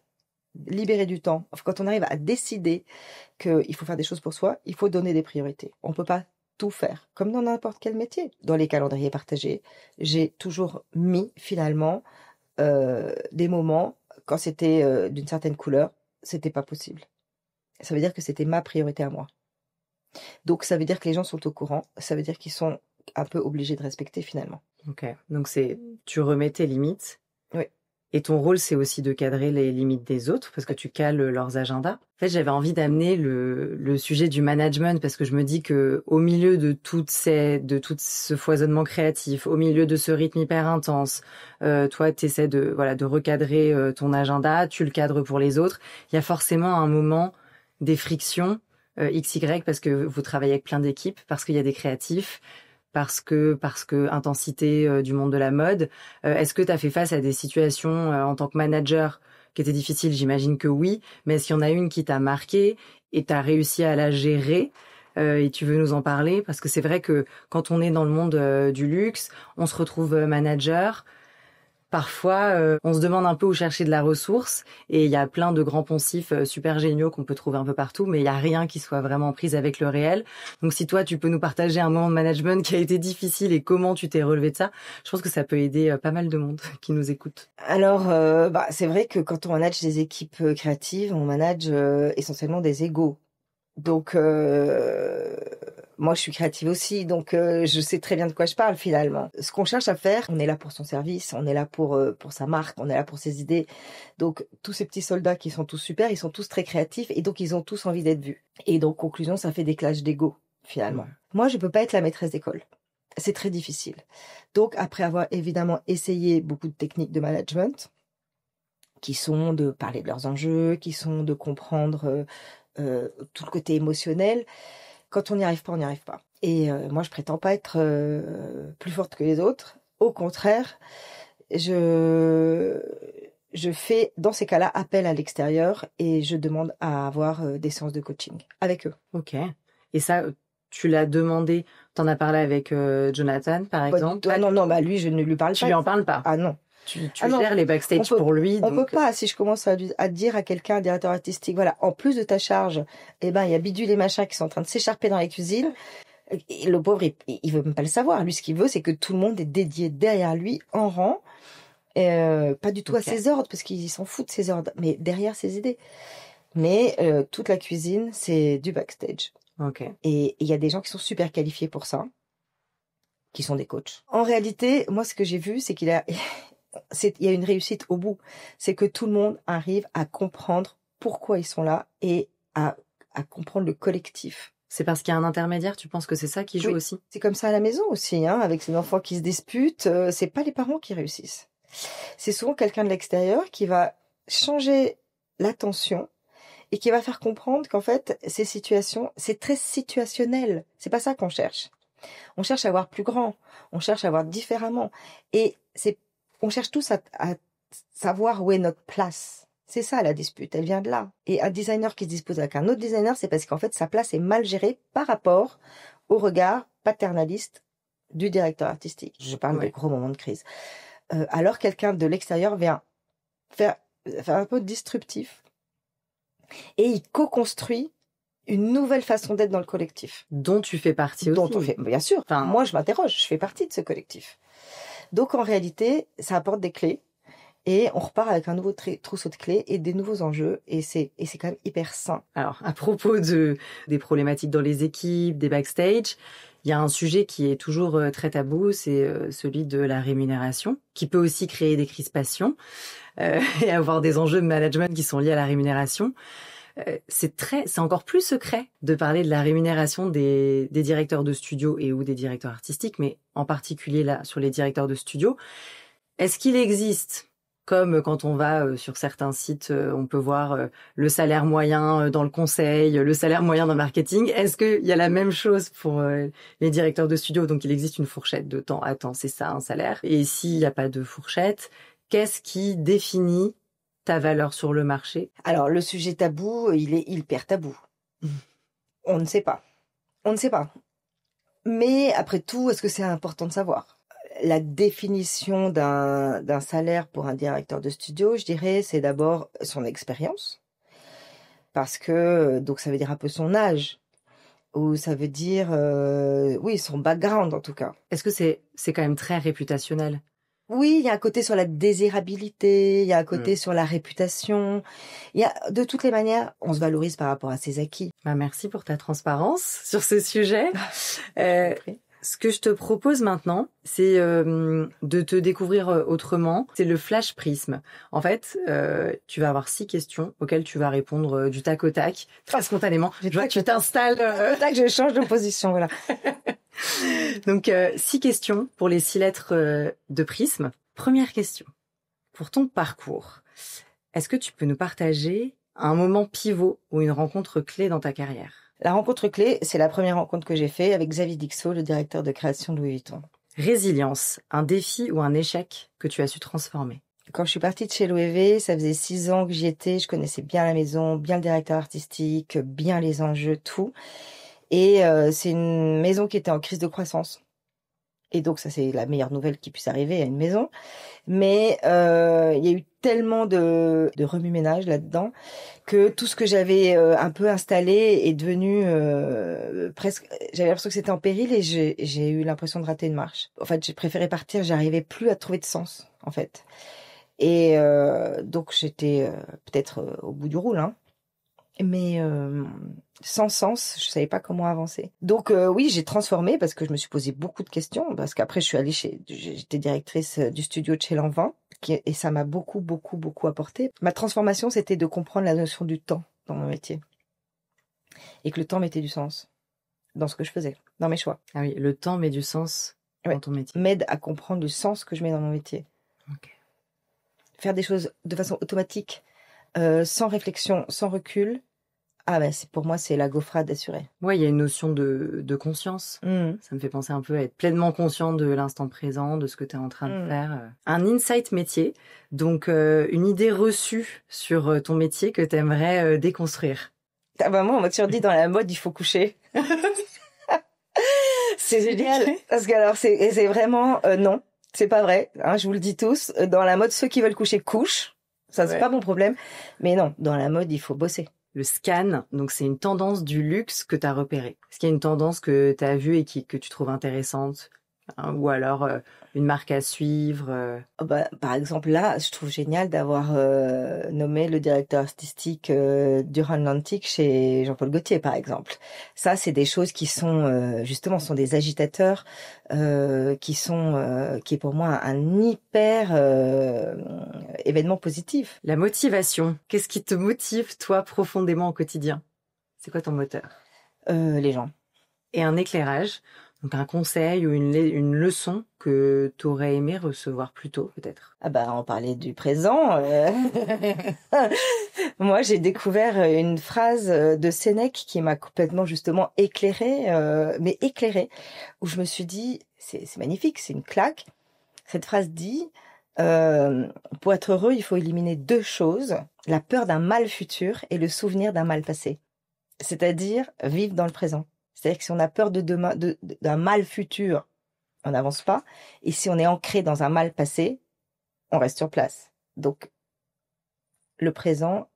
libérer du temps, quand on arrive à décider qu'il faut faire des choses pour soi, il faut donner des priorités. On peut pas tout faire, comme dans n'importe quel métier. Dans les calendriers partagés, j'ai toujours mis finalement des moments quand c'était d'une certaine couleur, c'était pas possible. Ça veut dire que c'était ma priorité à moi. Donc ça veut dire que les gens sont au courant, ça veut dire qu'ils sont un peu obligés de respecter finalement. Ok, donc tu remets tes limites. Oui. Et ton rôle, c'est aussi de cadrer les limites des autres parce que tu cales leurs agendas. En fait, j'avais envie d'amener le sujet du management parce que je me dis que au milieu de tout ce foisonnement créatif, au milieu de ce rythme hyper intense, toi, tu essaies de recadrer ton agenda, tu le cadres pour les autres. Il y a forcément un moment des frictions XY parce que vous travaillez avec plein d'équipes, parce qu'il y a des créatifs, parce que intensité du monde de la mode. Est-ce que tu as fait face à des situations en tant que manager qui étaient difficiles? J'imagine que oui, mais est-ce qu'il y en a une qui t'a marqué et tu as réussi à la gérer et tu veux nous en parler? Parce que c'est vrai que quand on est dans le monde du luxe, on se retrouve manager. Parfois, on se demande un peu où chercher de la ressource et il y a plein de grands poncifs super géniaux qu'on peut trouver un peu partout, mais il y a rien qui soit vraiment en prise avec le réel. Donc si toi, tu peux nous partager un moment de management qui a été difficile et comment tu t'es relevé de ça, je pense que ça peut aider pas mal de monde qui nous écoute. Alors, c'est vrai que quand on manage des équipes créatives, on manage essentiellement des égos. Donc, moi, je suis créative aussi, donc je sais très bien de quoi je parle finalement. Ce qu'on cherche à faire, on est là pour son service, on est là pour sa marque, on est là pour ses idées. Donc, tous ces petits soldats qui sont tous super, ils sont tous très créatifs et donc ils ont tous envie d'être vus. Et donc, conclusion, ça fait des clashs d'ego finalement. Moi, je peux pas être la maîtresse d'école. C'est très difficile. Donc, après avoir évidemment essayé beaucoup de techniques de management, qui sont de parler de leurs enjeux, qui sont de comprendre tout le côté émotionnel. Quand on n'y arrive pas, on n'y arrive pas. Et moi, je prétends pas être plus forte que les autres. Au contraire, je fais, dans ces cas-là, appel à l'extérieur et je demande à avoir des séances de coaching avec eux. Ok. Et ça, tu l'as demandé, t'en as parlé avec Jonathan, par exemple? Non, lui, je ne lui parle pas. Tu lui en parles pas? Ah non. Tu gères les backstage pour lui. On peut pas, si je commence à dire à quelqu'un, un directeur artistique, voilà, en plus de ta charge, il y a bidule et machin qui sont en train de s'écharper dans les cuisines. Et le pauvre, il veut même pas le savoir. Lui, ce qu'il veut, c'est que tout le monde est dédié derrière lui, en rang, pas du tout à ses ordres, parce qu'il s'en fout de ses ordres, mais derrière ses idées. Mais toute la cuisine, c'est du backstage. Okay. Et il y a des gens qui sont super qualifiés pour ça, qui sont des coachs. En réalité, moi, ce que j'ai vu, c'est il y a une réussite au bout. C'est que tout le monde arrive à comprendre pourquoi ils sont là et à comprendre le collectif. C'est parce qu'il y a un intermédiaire, tu penses que c'est ça qui joue aussi? C'est comme ça à la maison aussi, avec ces enfants qui se disputent, c'est pas les parents qui réussissent. C'est souvent quelqu'un de l'extérieur qui va changer l'attention et qui va faire comprendre qu'en fait, ces situations, c'est très situationnel. C'est pas ça qu'on cherche. On cherche à voir plus grand, on cherche à voir différemment. Et on cherche tous à savoir où est notre place. C'est ça la dispute, elle vient de là. Et un designer qui se dispute avec un autre designer, c'est parce qu'en fait sa place est mal gérée par rapport au regard paternaliste du directeur artistique. Je parle de gros moments de crise. Alors quelqu'un de l'extérieur vient faire un peu disruptif et il co-construit une nouvelle façon d'être dans le collectif. Dont tu fais partie aussi. Bien sûr. Moi, je m'interroge, je fais partie de ce collectif. Donc, en réalité, ça apporte des clés et on repart avec un nouveau trousseau de clés et des nouveaux enjeux et c'est quand même hyper sain. Alors, à propos des problématiques dans les équipes, des backstage, il y a un sujet qui est toujours très tabou, c'est celui de la rémunération, qui peut aussi créer des crispations et avoir des enjeux de management qui sont liés à la rémunération. C'est encore plus secret de parler de la rémunération des directeurs de studio et ou des directeurs artistiques, mais en particulier là sur les directeurs de studio. Est-ce qu'il existe, comme quand on va sur certains sites, on peut voir le salaire moyen dans le conseil, le salaire moyen dans le marketing, est-ce qu'il y a la même chose pour les directeurs de studio? Donc il existe une fourchette de temps à temps, c'est ça un salaire. Et s'il n'y a pas de fourchette, qu'est-ce qui définit ta valeur sur le marché? Alors, le sujet tabou, il est hyper tabou. On ne sait pas. On ne sait pas. Mais après tout, est-ce que c'est important de savoir? La définition d'un salaire pour un directeur de studio, je dirais, c'est d'abord son expérience. Parce que, donc ça veut dire un peu son âge. ou ça veut dire, oui, son background en tout cas. Est-ce que c'est quand même très réputationnel? Oui, il y a un côté sur la désirabilité, il y a un côté sur la réputation. Il y a, de toutes les manières, on se valorise par rapport à ses acquis. Bah, merci pour ta transparence sur ce sujet. Ce que je te propose maintenant, c'est de te découvrir autrement. C'est le flash prisme. En fait, tu vas avoir 6 questions auxquelles tu vas répondre du tac au tac, très spontanément. Je vois que tu t'installes. Tac, je change de position, voilà. Donc, 6 questions pour les 6 lettres de prisme. Première question. Pour ton parcours, est-ce que tu peux nous partager un moment pivot ou une rencontre clé dans ta carrière? La rencontre clé, c'est la première rencontre que j'ai faite avec Xavier Dixot, le directeur de création de Louis Vuitton. Résilience, un défi ou un échec que tu as su transformer? Quand je suis partie de chez Loewe, ça faisait 6 ans que j'y étais, je connaissais bien la maison, bien le directeur artistique, bien les enjeux, tout. Et c'est une maison qui était en crise de croissance. Et donc ça, c'est la meilleure nouvelle qui puisse arriver à une maison. Mais il y a eu tellement de remue-ménage là-dedans que tout ce que j'avais un peu installé est devenu presque... J'avais l'impression que c'était en péril et j'ai eu l'impression de rater une marche. En fait, j'ai préféré partir, j'arrivais plus à trouver de sens, en fait. Et donc j'étais peut-être au bout du roule, hein. Mais sans sens, je savais pas comment avancer. Donc oui, j'ai transformé parce que je me suis posé beaucoup de questions. Parce qu'après, j'étais directrice du studio de chez Lanvin, et ça m'a beaucoup apporté. Ma transformation, c'était de comprendre la notion du temps dans mon métier, et que le temps mettait du sens dans ce que je faisais, dans mes choix. Ah oui, le temps met du sens dans ton métier. M'aide à comprendre le sens que je mets dans mon métier. Okay. Faire des choses de façon automatique, sans réflexion, sans recul. Ah ben, pour moi, c'est la gaufrade assurée. Ouais, il y a une notion de conscience. Ça me fait penser un peu à être pleinement conscient de l'instant présent, de ce que tu es en train de faire. Un insight métier, donc une idée reçue sur ton métier que tu aimerais déconstruire. Ah ben moi, on m'a toujours dit dans la mode, il faut coucher. C'est génial. Parce que alors, c'est vraiment... non, c'est pas vrai. Hein, je vous le dis tous. Dans la mode, ceux qui veulent coucher, couchent. Ça, c'est pas mon problème. Mais non, dans la mode, il faut bosser. Le scan, donc c'est une tendance du luxe que tu as repérée. Est-ce qu'il y a une tendance que tu as vue et que tu trouves intéressante, hein, ou alors une marque à suivre Par exemple, là, je trouve génial d'avoir nommé le directeur artistique d'Urban Atlantic chez Jean-Paul Gaultier, par exemple. Ça, c'est des choses qui sont, justement, sont des agitateurs, qui est pour moi un hyper événement positif. La motivation, qu'est-ce qui te motive, toi, profondément au quotidien? C'est quoi ton moteur? Les gens. Et un éclairage, donc un conseil ou une leçon que tu aurais aimé recevoir plus tôt, peut-être? Ah bah, on parlait du présent. Moi, j'ai découvert une phrase de Sénèque qui m'a complètement, justement, éclairée, où je me suis dit, c'est magnifique, c'est une claque. Cette phrase dit... pour être heureux, il faut éliminer 2 choses, la peur d'un mal futur et le souvenir d'un mal passé. C'est-à-dire vivre dans le présent. C'est-à-dire que si on a peur d'un mal futur, on n'avance pas. Et si on est ancré dans un mal passé, on reste sur place. Donc, le présent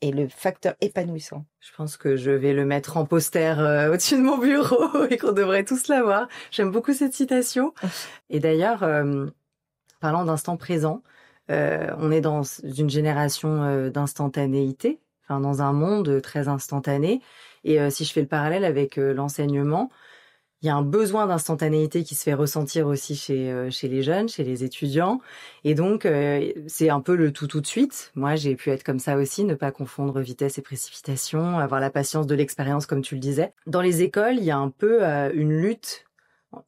est le facteur épanouissant. Je pense que je vais le mettre en poster au-dessus de mon bureau et qu'on devrait tous l'avoir. J'aime beaucoup cette citation. Et d'ailleurs... parlant d'instant présent, on est dans une génération d'instantanéité, enfin dans un monde très instantané. Et si je fais le parallèle avec l'enseignement, il y a un besoin d'instantanéité qui se fait ressentir aussi chez les jeunes, chez les étudiants. Et donc, c'est un peu le tout de suite. Moi, j'ai pu être comme ça aussi, ne pas confondre vitesse et précipitation, avoir la patience de l'expérience, comme tu le disais. Dans les écoles, il y a un peu une lutte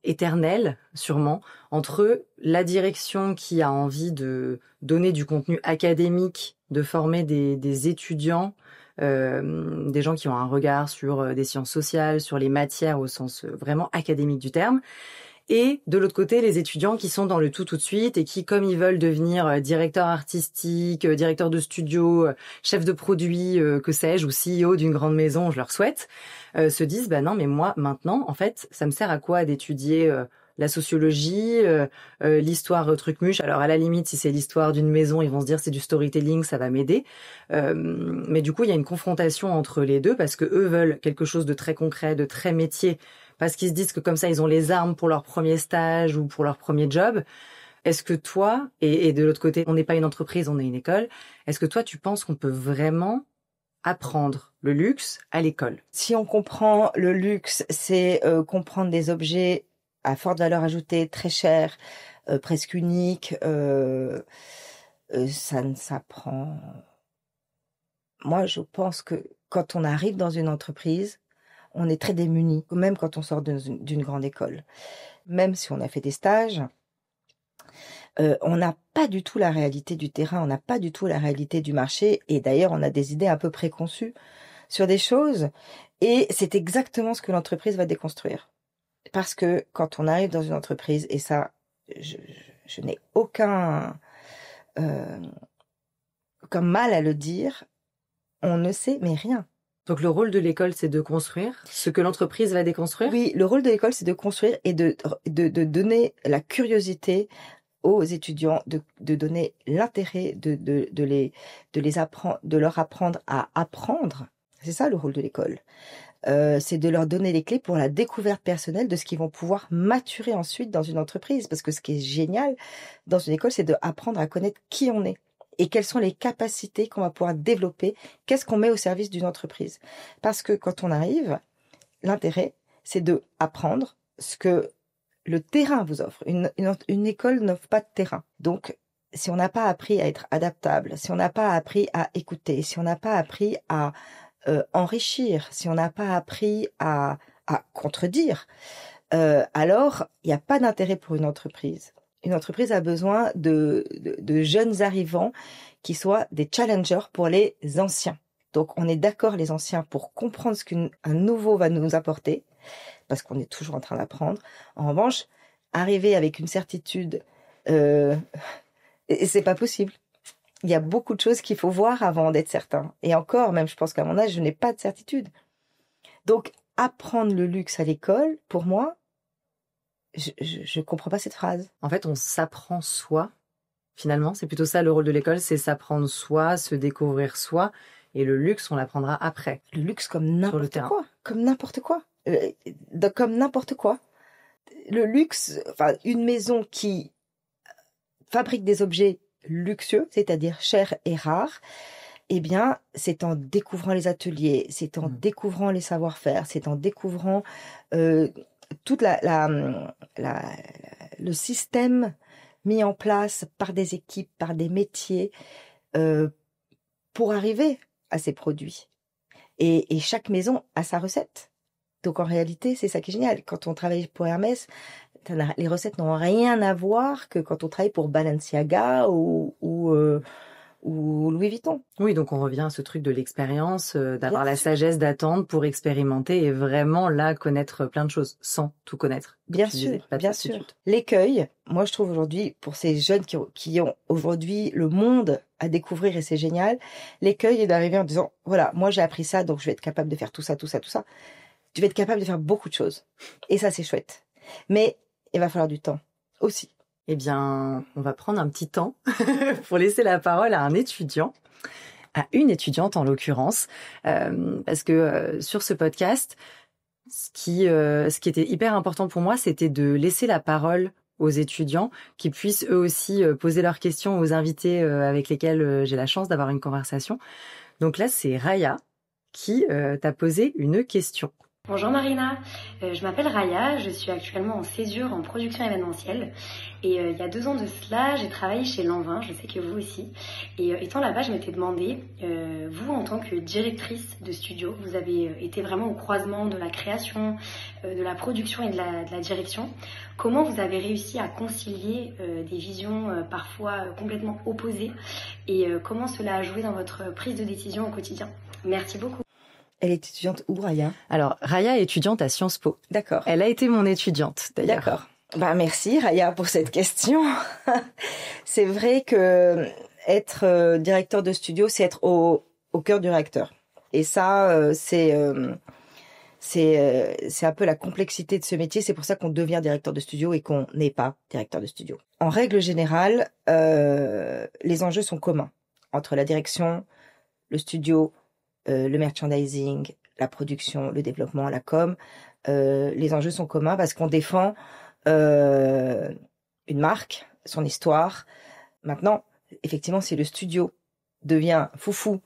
éternelle, sûrement, entre la direction qui a envie de donner du contenu académique, de former des étudiants, des gens qui ont un regard sur des sciences sociales, sur les matières au sens vraiment académique du terme, et de l'autre côté, les étudiants qui sont dans le tout de suite et qui, comme ils veulent devenir directeur artistique, directeur de studio, chef de produit, que sais-je, ou CEO d'une grande maison, je leur souhaite, se disent, bah non, mais moi, maintenant, en fait, ça me sert à quoi d'étudier la sociologie, l'histoire truc-muche. Alors à la limite, si c'est l'histoire d'une maison, ils vont se dire c'est du storytelling, ça va m'aider. Mais du coup, il y a une confrontation entre les deux parce que eux veulent quelque chose de très concret, de très métier, parce qu'ils se disent que comme ça, ils ont les armes pour leur premier stage ou pour leur premier job. Est-ce que toi, et de l'autre côté, on n'est pas une entreprise, on est une école, est-ce que toi, tu penses qu'on peut vraiment apprendre le luxe à l'école? Si on comprend le luxe, c'est comprendre des objets à forte valeur ajoutée, très chers, presque uniques. Ça ne s'apprend. Moi, je pense que quand on arrive dans une entreprise, on est très démuni, même quand on sort d'une grande école. Même si on a fait des stages, on n'a pas du tout la réalité du terrain, on n'a pas du tout la réalité du marché. Et d'ailleurs, on a des idées un peu préconçues sur des choses. Et c'est exactement ce que l'entreprise va déconstruire. Parce que quand on arrive dans une entreprise, et ça, je n'ai aucun comme mal à le dire, on ne sait mais rien. Donc le rôle de l'école, c'est de construire ce que l'entreprise va déconstruire? Oui, le rôle de l'école, c'est de construire et de donner la curiosité aux étudiants, de donner l'intérêt, de les apprendre, de leur apprendre à apprendre. C'est ça le rôle de l'école. C'est de leur donner les clés pour la découverte personnelle de ce qu'ils vont pouvoir maturer ensuite dans une entreprise. Parce que ce qui est génial dans une école, c'est d'apprendre à connaître qui on est et quelles sont les capacités qu'on va pouvoir développer, qu'est-ce qu'on met au service d'une entreprise. Parce que quand on arrive, l'intérêt, c'est de apprendre ce que le terrain vous offre. Une école n'offre pas de terrain. Donc, si on n'a pas appris à être adaptable, si on n'a pas appris à écouter, si on n'a pas appris à enrichir, si on n'a pas appris à contredire, alors il n'y a pas d'intérêt pour une entreprise. Une entreprise a besoin de jeunes arrivants qui soient des challengers pour les anciens. Donc on est d'accord les anciens pour comprendre ce qu'un nouveau va nous apporter, parce qu'on est toujours en train d'apprendre. En revanche, arriver avec une certitude, c'est pas possible. Il y a beaucoup de choses qu'il faut voir avant d'être certain. Et encore, même je pense qu'à mon âge, je n'ai pas de certitude. Donc, apprendre le luxe à l'école, pour moi, je comprends pas cette phrase. En fait, on s'apprend soi. Finalement, c'est plutôt ça le rôle de l'école, c'est s'apprendre soi, se découvrir soi. Et le luxe, on l'apprendra après. Le luxe comme n'importe quoi. Comme n'importe quoi. Comme n'importe quoi. Le luxe, enfin, une maison qui fabrique des objets luxueux, c'est-à-dire chers et rares, eh bien, c'est en découvrant les ateliers, c'est en découvrant les savoir-faire, c'est en découvrant toute le système mis en place par des équipes, par des métiers, pour arriver à ces produits. Et chaque maison a sa recette. Donc en réalité, c'est ça qui est génial. Quand on travaille pour Hermès, les recettes n'ont rien à voir que quand on travaille pour Balenciaga ou Louis Vuitton. Oui, donc on revient à ce truc de l'expérience, d'avoir la sagesse d'attendre pour expérimenter et vraiment là connaître plein de choses sans tout connaître. Bien sûr, bien sûr. L'écueil, moi je trouve aujourd'hui, pour ces jeunes qui ont aujourd'hui le monde à découvrir et c'est génial, l'écueil est d'arriver en disant, voilà, moi j'ai appris ça, donc je vais être capable de faire tout ça, tout ça, tout ça. Tu vas être capable de faire beaucoup de choses. Et ça, c'est chouette. Mais il va falloir du temps aussi. Eh bien, on va prendre un petit temps pour laisser la parole à un étudiant, à une étudiante en l'occurrence, parce que sur ce podcast, ce qui était hyper important pour moi, c'était de laisser la parole aux étudiants qui puissent eux aussi poser leurs questions aux invités avec lesquels j'ai la chance d'avoir une conversation. Donc là, c'est Raya qui t'a posé une question. Bonjour Marina, je m'appelle Raya, je suis actuellement en césure en production événementielle et il y a 2 ans de cela, j'ai travaillé chez Lanvin, je sais que vous aussi, et étant là-bas, je m'étais demandé, vous en tant que directrice de studio, vous avez été vraiment au croisement de la création, de la production et de la direction, comment vous avez réussi à concilier des visions parfois complètement opposées et comment cela a joué dans votre prise de décision au quotidien? Merci beaucoup. Elle est étudiante où, Raya? Alors, Raya est étudiante à Sciences Po. D'accord. Elle a été mon étudiante, d'ailleurs. D'accord. Merci, Raya, pour cette question. C'est vrai que être directeur de studio, c'est être au cœur du réacteur. Et ça, c'est C'est un peu la complexité de ce métier. C'est pour ça qu'on devient directeur de studio et qu'on n'est pas directeur de studio. En règle générale, les enjeux sont communs entre la direction, le studio, le merchandising, la production, le développement, la com. Les enjeux sont communs parce qu'on défend une marque, son histoire. Maintenant, effectivement, si le studio devient foufou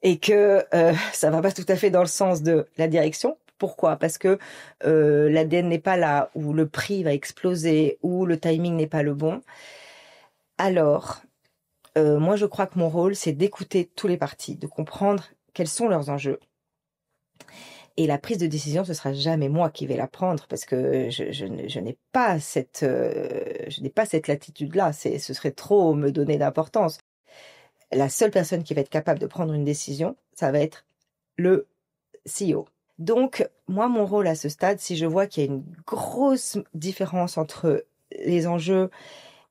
et que ça va pas tout à fait dans le sens de la direction, pourquoi ? Parce que l'ADN n'est pas là, ou le prix va exploser, ou le timing n'est pas le bon. Alors, moi, je crois que mon rôle, c'est d'écouter tous les partis, de comprendre quels sont leurs enjeux. Et la prise de décision, ce sera jamais moi qui vais la prendre parce que je n'ai pas cette latitude-là. Ce serait trop me donner d'importance. La seule personne qui va être capable de prendre une décision, ça va être le CEO. Donc, moi, mon rôle à ce stade, si je vois qu'il y a une grosse différence entre les enjeux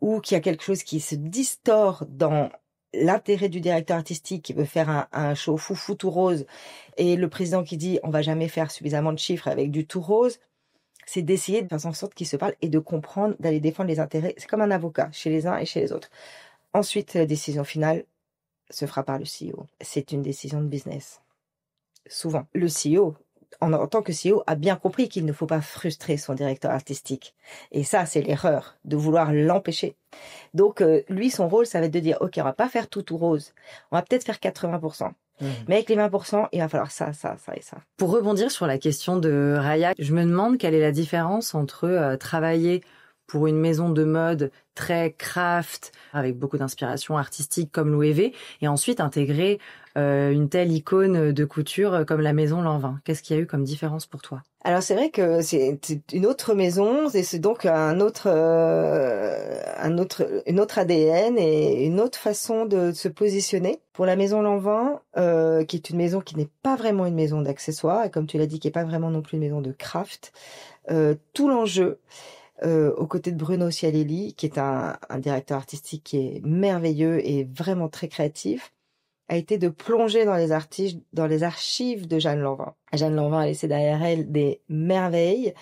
ou qu'il y a quelque chose qui se distord dans l'intérêt du directeur artistique qui veut faire un show foufou tout rose et le président qui dit on va jamais faire suffisamment de chiffres avec du tout rose, c'est d'essayer de faire en sorte qu'ils se parlent et de comprendre, d'aller défendre les intérêts. C'est comme un avocat chez les uns et chez les autres. Ensuite, la décision finale se fera par le CEO. C'est une décision de business. Souvent, le CEO, en tant que CEO, a bien compris qu'il ne faut pas frustrer son directeur artistique. Et ça, c'est l'erreur, de vouloir l'empêcher. Donc, lui, son rôle, ça va être de dire, OK, on va pas faire tout rose. On va peut-être faire 80%. Mais avec les 20%, il va falloir ça et ça. Pour rebondir sur la question de Raya, je me demande quelle est la différence entre travailler pour une maison de mode très craft, avec beaucoup d'inspiration artistique comme Loewe, et ensuite intégrer une telle icône de couture comme la maison Lanvin. Qu'est-ce qu'il y a eu comme différence pour toi ? Alors c'est vrai que c'est une autre maison, et c'est donc une autre ADN et une autre façon de se positionner. Pour la maison Lanvin, qui est une maison qui n'est pas vraiment une maison d'accessoires, et comme tu l'as dit, qui n'est pas vraiment non plus une maison de craft, tout l'enjeu, aux côtés de Bruno Cialelli, qui est un directeur artistique qui est merveilleux et vraiment très créatif, a été de plonger dans les archives de Jeanne Lanvin. Jeanne Lanvin a laissé derrière elle des merveilles.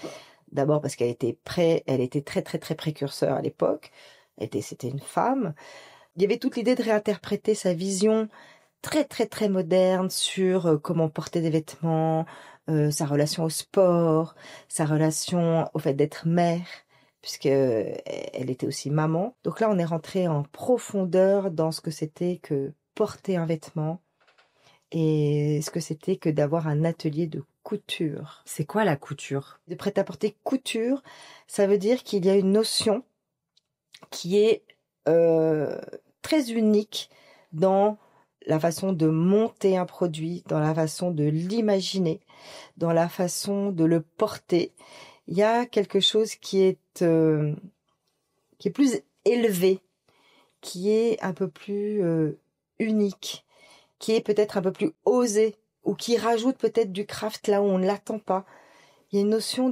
D'abord parce qu'elle était très très très précurseur à l'époque. C'était une femme. Il y avait toute l'idée de réinterpréter sa vision très très très moderne sur comment porter des vêtements, sa relation au sport, sa relation au fait d'être mère, puisque elle était aussi maman. Donc là, on est rentré en profondeur dans ce que c'était que porter un vêtement et ce que c'était que d'avoir un atelier de couture. C'est quoi la couture ? De prêt-à-porter couture, ça veut dire qu'il y a une notion qui est très unique dans la façon de monter un produit, dans la façon de l'imaginer, dans la façon de le porter. Il y a quelque chose qui est plus élevé, qui est un peu plus unique, qui est peut-être un peu plus osé, ou qui rajoute peut-être du craft là où on ne l'attend pas. Il y a une notion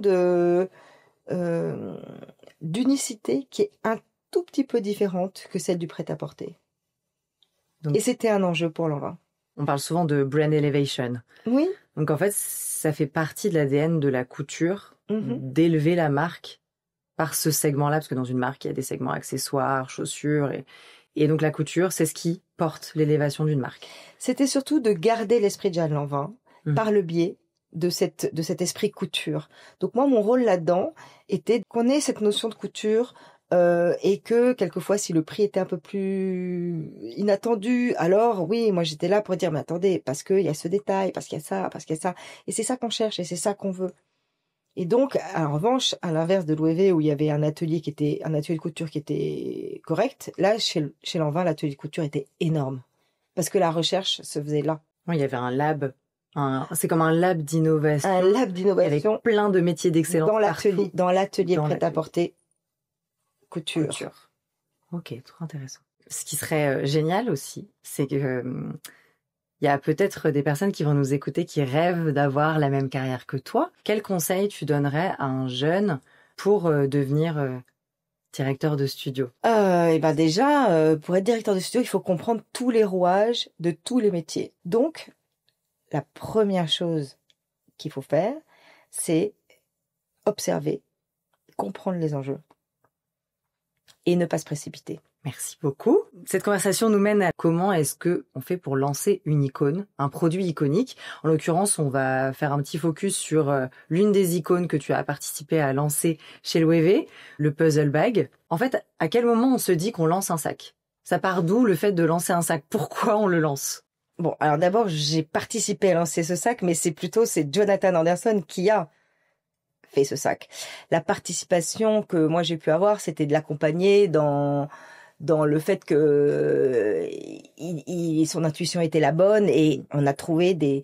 d'unicité qui est un tout petit peu différente que celle du prêt-à-porter. Donc, et c'était un enjeu pour Lanvin. On parle souvent de brand elevation. Oui. Donc en fait, ça fait partie de l'ADN de la couture, d'élever la marque par ce segment-là, parce que dans une marque, il y a des segments accessoires, chaussures, et donc la couture, c'est ce qui porte l'élévation d'une marque. C'était surtout de garder l'esprit de Jeanne Lanvin par le biais de cet esprit couture. Donc moi, mon rôle là-dedans était qu'on ait cette notion de couture et que quelquefois, si le prix était un peu plus inattendu, alors oui, moi j'étais là pour dire mais attendez, parce qu'il y a ce détail, parce qu'il y a ça, et c'est ça qu'on cherche et c'est ça qu'on veut. Et donc, en revanche, à l'inverse de Loewe où il y avait un atelier de couture qui était correct, là, chez Lanvin, l'atelier de couture était énorme. Parce que la recherche se faisait là. Oui, il y avait un lab. C'est comme un lab d'innovation. Un lab d'innovation. Avec plein de métiers d'excellence dans l'atelier prêt-à-porter couture. Ok, trop intéressant. Ce qui serait génial aussi, c'est que il y a peut-être des personnes qui vont nous écouter qui rêvent d'avoir la même carrière que toi. Quel conseil tu donnerais à un jeune pour devenir directeur de studio ? Et ben déjà, pour être directeur de studio, il faut comprendre tous les rouages de tous les métiers. Donc, la première chose qu'il faut faire, c'est observer, comprendre les enjeux et ne pas se précipiter. Merci beaucoup. Cette conversation nous mène à comment est-ce que on fait pour lancer une icône, un produit iconique. En l'occurrence, on va faire un petit focus sur l'une des icônes que tu as participé à lancer chez Loewe, le puzzle bag. En fait, à quel moment on se dit qu'on lance un sac? Ça part d'où le fait de lancer un sac? Pourquoi on le lance? Bon, alors d'abord, j'ai participé à lancer ce sac, mais c'est Jonathan Anderson qui a fait ce sac. La participation que moi j'ai pu avoir, c'était de l'accompagner dans le fait que son intuition était la bonne et on a trouvé des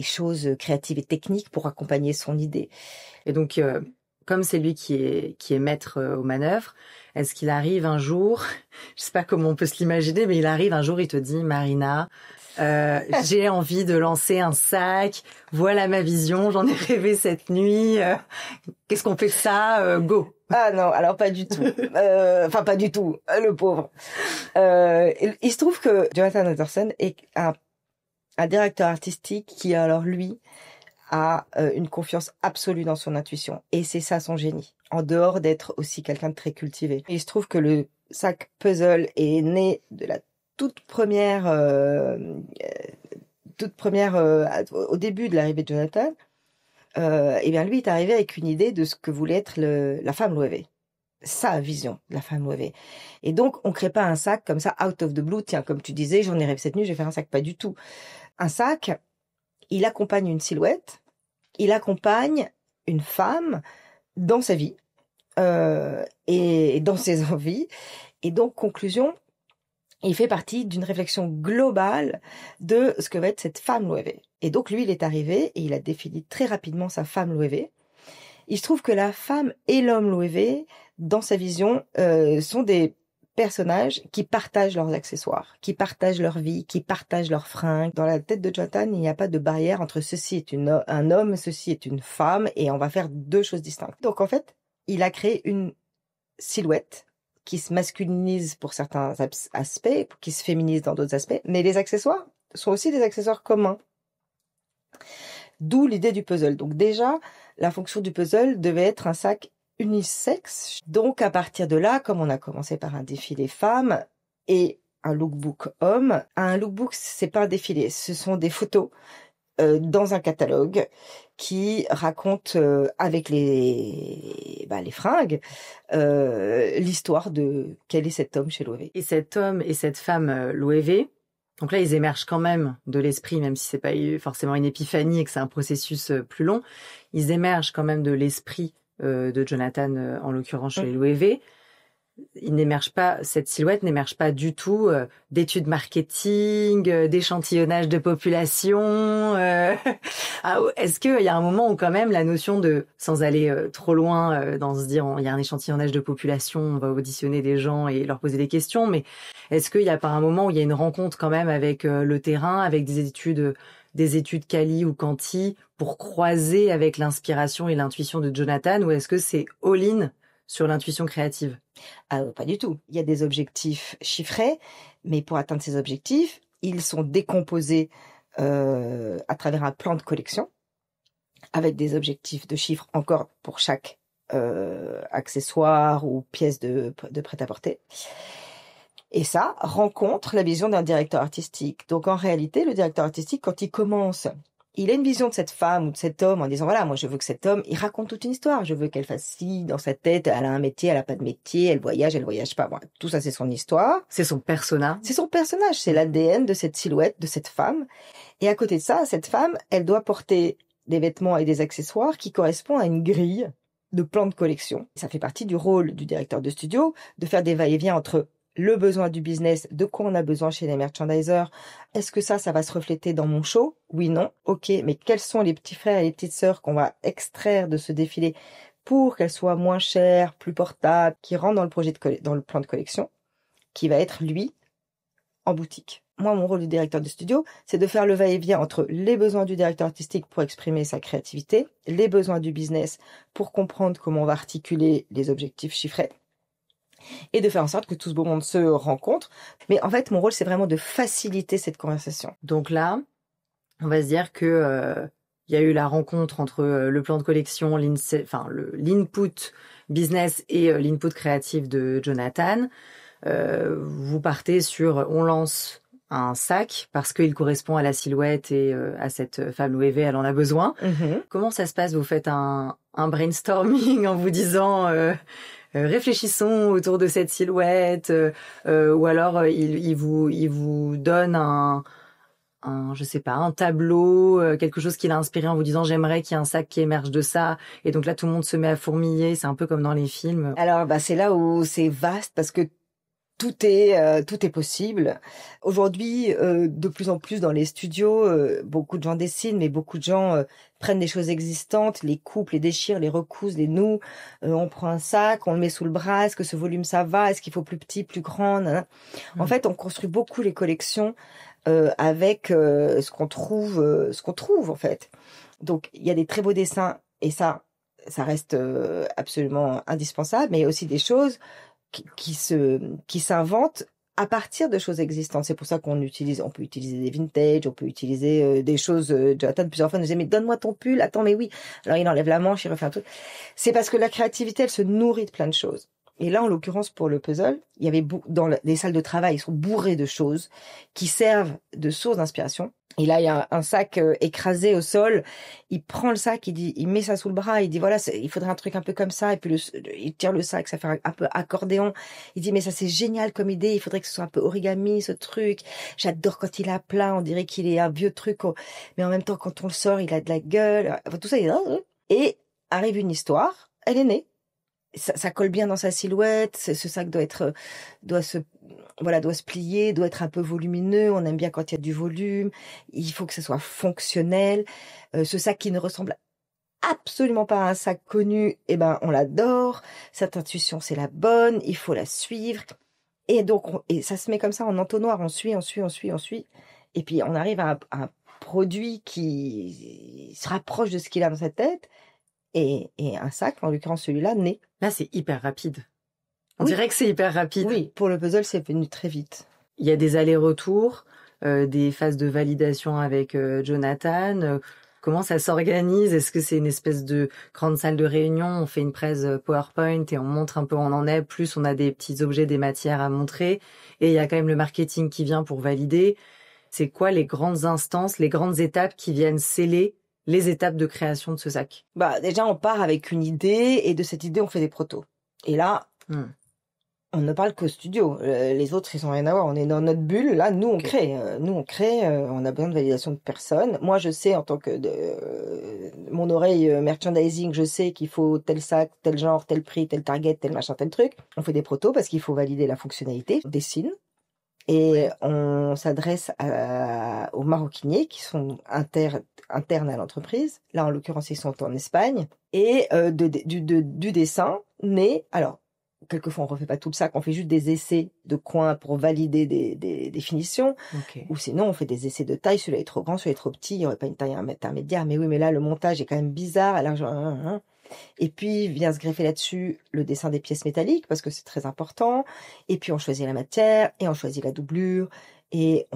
choses créatives et techniques pour accompagner son idée. Et donc, comme c'est lui qui est maître aux manœuvres, est-ce qu'il arrive un jour, je sais pas comment on peut se l'imaginer, mais il arrive un jour, il te dit, Marina, j'ai envie de lancer un sac, voilà ma vision, j'en ai rêvé cette nuit, qu'est-ce qu'on fait de ça, go. Ah non, alors pas du tout. Enfin, pas du tout, le pauvre. Il se trouve que Jonathan Anderson est un directeur artistique qui, alors lui, a une confiance absolue dans son intuition. Et c'est ça son génie, en dehors d'être aussi quelqu'un de très cultivé. Il se trouve que le sac puzzle est né de la toute première au début de l'arrivée de Jonathan. Et bien lui est arrivé avec une idée de ce que voulait être la femme Loewe, sa vision de la femme Loewe. Et donc on crée pas un sac comme ça out of the blue, tiens, comme tu disais, j'en ai rêvé cette nuit, je vais faire un sac, pas du tout. Un sac, il accompagne une silhouette, il accompagne une femme dans sa vie et dans ses envies. Et donc conclusion, il fait partie d'une réflexion globale de ce que va être cette femme Loewe. Et donc lui, il est arrivé et il a défini très rapidement sa femme Loewe. Il se trouve que la femme et l'homme Loewe, dans sa vision, sont des personnages qui partagent leurs accessoires, qui partagent leur vie, qui partagent leurs fringues. Dans la tête de Jonathan, il n'y a pas de barrière entre ceci est un homme, ceci est une femme, et on va faire deux choses distinctes. Donc en fait, il a créé une silhouette qui se masculinise pour certains aspects, qui se féminise dans d'autres aspects, mais les accessoires sont aussi des accessoires communs. D'où l'idée du puzzle. Donc déjà, la fonction du puzzle devait être un sac unisexe. Donc à partir de là, comme on a commencé par un défilé femme et un lookbook homme, un lookbook, c'est pas un défilé, ce sont des photos dans un catalogue qui raconte avec les fringues l'histoire de quel est cet homme chez Loewe. Et cet homme et cette femme Loewe, donc là ils émergent quand même de l'esprit, même si c'est pas forcément une épiphanie et que c'est un processus plus long, ils émergent quand même de l'esprit de Jonathan en l'occurrence chez Loewe. Cette silhouette n'émerge pas du tout d'études marketing, d'échantillonnage de population. Est-ce qu'il y a un moment où quand même la notion de, sans aller trop loin dans se dire il y a un échantillonnage de population, on va auditionner des gens et leur poser des questions, mais est-ce qu'il y a pas un moment où il y a une rencontre quand même avec le terrain, avec des études quali ou quanti pour croiser avec l'inspiration et l'intuition de Jonathan, ou est-ce que c'est all-in sur l'intuition créative? Pas du tout. Il y a des objectifs chiffrés, mais pour atteindre ces objectifs, ils sont décomposés à travers un plan de collection, avec des objectifs de chiffres encore pour chaque accessoire ou pièce de prêt-à-porter. Et ça rencontre la vision d'un directeur artistique. Donc en réalité, le directeur artistique, quand il commence, il a une vision de cette femme ou de cet homme en disant voilà, moi je veux que cet homme, il raconte toute une histoire, je veux qu'elle fasse ci dans sa tête, elle a un métier, elle a pas de métier, elle voyage pas. Bon, tout ça c'est son histoire. C'est son persona. C'est son personnage, c'est l'ADN de cette silhouette, de cette femme. Et à côté de ça, cette femme, elle doit porter des vêtements et des accessoires qui correspondent à une grille de plan de collection. Ça fait partie du rôle du directeur de studio de faire des va-et-vient entre le besoin du business, de quoi on a besoin chez les merchandisers. Est-ce que ça va se refléter dans mon show? Oui, non. Ok, mais quels sont les petits frères et les petites sœurs qu'on va extraire de ce défilé pour qu'elles soient moins chères, plus portables, qui rentrent dans le plan de collection, qui va être, lui, en boutique. Moi, mon rôle de directeur de studio, c'est de faire le va-et-vient entre les besoins du directeur artistique pour exprimer sa créativité, les besoins du business pour comprendre comment on va articuler les objectifs chiffrés, et de faire en sorte que tout ce beau monde se rencontre. Mais en fait, mon rôle, c'est vraiment de faciliter cette conversation. Donc là, on va se dire que il y a eu la rencontre entre le plan de collection, l'input business et l'input créatif de Jonathan. Vous partez sur on lance un sac parce qu'il correspond à la silhouette et à cette femme Louis V, elle en a besoin. Comment ça se passe? Vous faites un brainstorming en vous disant réfléchissons autour de cette silhouette, ou alors il vous donne je sais pas, un tableau, quelque chose qui l'a inspiré en vous disant j'aimerais qu'il y ait un sac qui émerge de ça, et donc là tout le monde se met à fourmiller, c'est un peu comme dans les films. Alors c'est là où c'est vaste parce que tout est possible. Aujourd'hui, de plus en plus dans les studios, beaucoup de gens dessinent, mais beaucoup de gens prennent des choses existantes, les coupent, les déchirent, les recousent, les nouent. On prend un sac, on le met sous le bras. Est-ce que ce volume ça va? Est-ce qu'il faut plus petit, plus grand? En fait, on construit beaucoup les collections avec ce qu'on trouve en fait. Donc il y a des très beaux dessins et ça reste absolument indispensable, mais il y a aussi des choses qui s'inventent à partir de choses existantes. C'est pour ça on peut utiliser des vintage, on peut utiliser des choses. Jonathan plusieurs fois nous disait mais donne-moi ton pull. Attends mais oui. Alors il enlève la manche, il refait un truc. C'est parce que la créativité elle se nourrit de plein de choses. Et là, en l'occurrence, pour le puzzle, il y avait dans les salles de travail, ils sont bourrés de choses qui servent de source d'inspiration. Et là, il y a un sac écrasé au sol. Il prend le sac, il met ça sous le bras. Il dit voilà, il faudrait un truc un peu comme ça. Et puis il tire le sac, ça fait un peu accordéon. Il dit mais ça c'est génial comme idée. Il faudrait que ce soit un peu origami ce truc. J'adore quand il est à plat. On dirait qu'il est un vieux truc. Mais en même temps, quand on le sort, il a de la gueule. Enfin, tout ça. Et arrive une histoire. Elle est née. Ça colle bien dans sa silhouette. Ce sac doit se plier, doit être un peu volumineux. On aime bien quand il y a du volume. Il faut que ce soit fonctionnel. Ce sac qui ne ressemble absolument pas à un sac connu, on l'adore. Cette intuition, c'est la bonne. Il faut la suivre. Et donc, ça se met comme ça en entonnoir. On suit. Et puis, on arrive à un produit qui se rapproche de ce qu'il a dans sa tête. Et un sac, en l'occurrence celui-là, naît. Là, c'est hyper rapide. On dirait que c'est hyper rapide. Oui, pour le puzzle, c'est venu très vite. Il y a des allers-retours, des phases de validation avec Jonathan. Comment ça s'organise? Est-ce que c'est une espèce de grande salle de réunion? On fait une presse PowerPoint et on montre un peu où on en est. Plus on a des petits objets, des matières à montrer. Et il y a quand même le marketing qui vient pour valider. C'est quoi les grandes instances, les grandes étapes qui viennent sceller les étapes de création de ce sac? Déjà, on part avec une idée et de cette idée, on fait des protos. Et là, on ne parle qu'au studio. Les autres, ils ont rien à voir. On est dans notre bulle. Là, nous, on crée. On a besoin de validation de personne. Moi, je sais, en tant que mon oreille merchandising, je sais qu'il faut tel sac, tel genre, tel prix, tel target, tel machin, tel truc. On fait des protos parce qu'il faut valider la fonctionnalité. On dessine. Et on s'adresse aux maroquiniers qui sont internes à l'entreprise. Là, en l'occurrence, ils sont en Espagne. Et du dessin naît... Alors, quelquefois, on refait pas tout le sac. On fait juste des essais de coins pour valider des finitions. Okay. Ou sinon, on fait des essais de taille. Celui-là est trop grand, celui-là est trop petit. Il n'y aurait pas une taille intermédiaire. Mais oui, mais là, le montage est quand même bizarre. Alors, Et puis vient se greffer là-dessus le dessin des pièces métalliques parce que c'est très important. Et puis on choisit la matière et on choisit la doublure. Et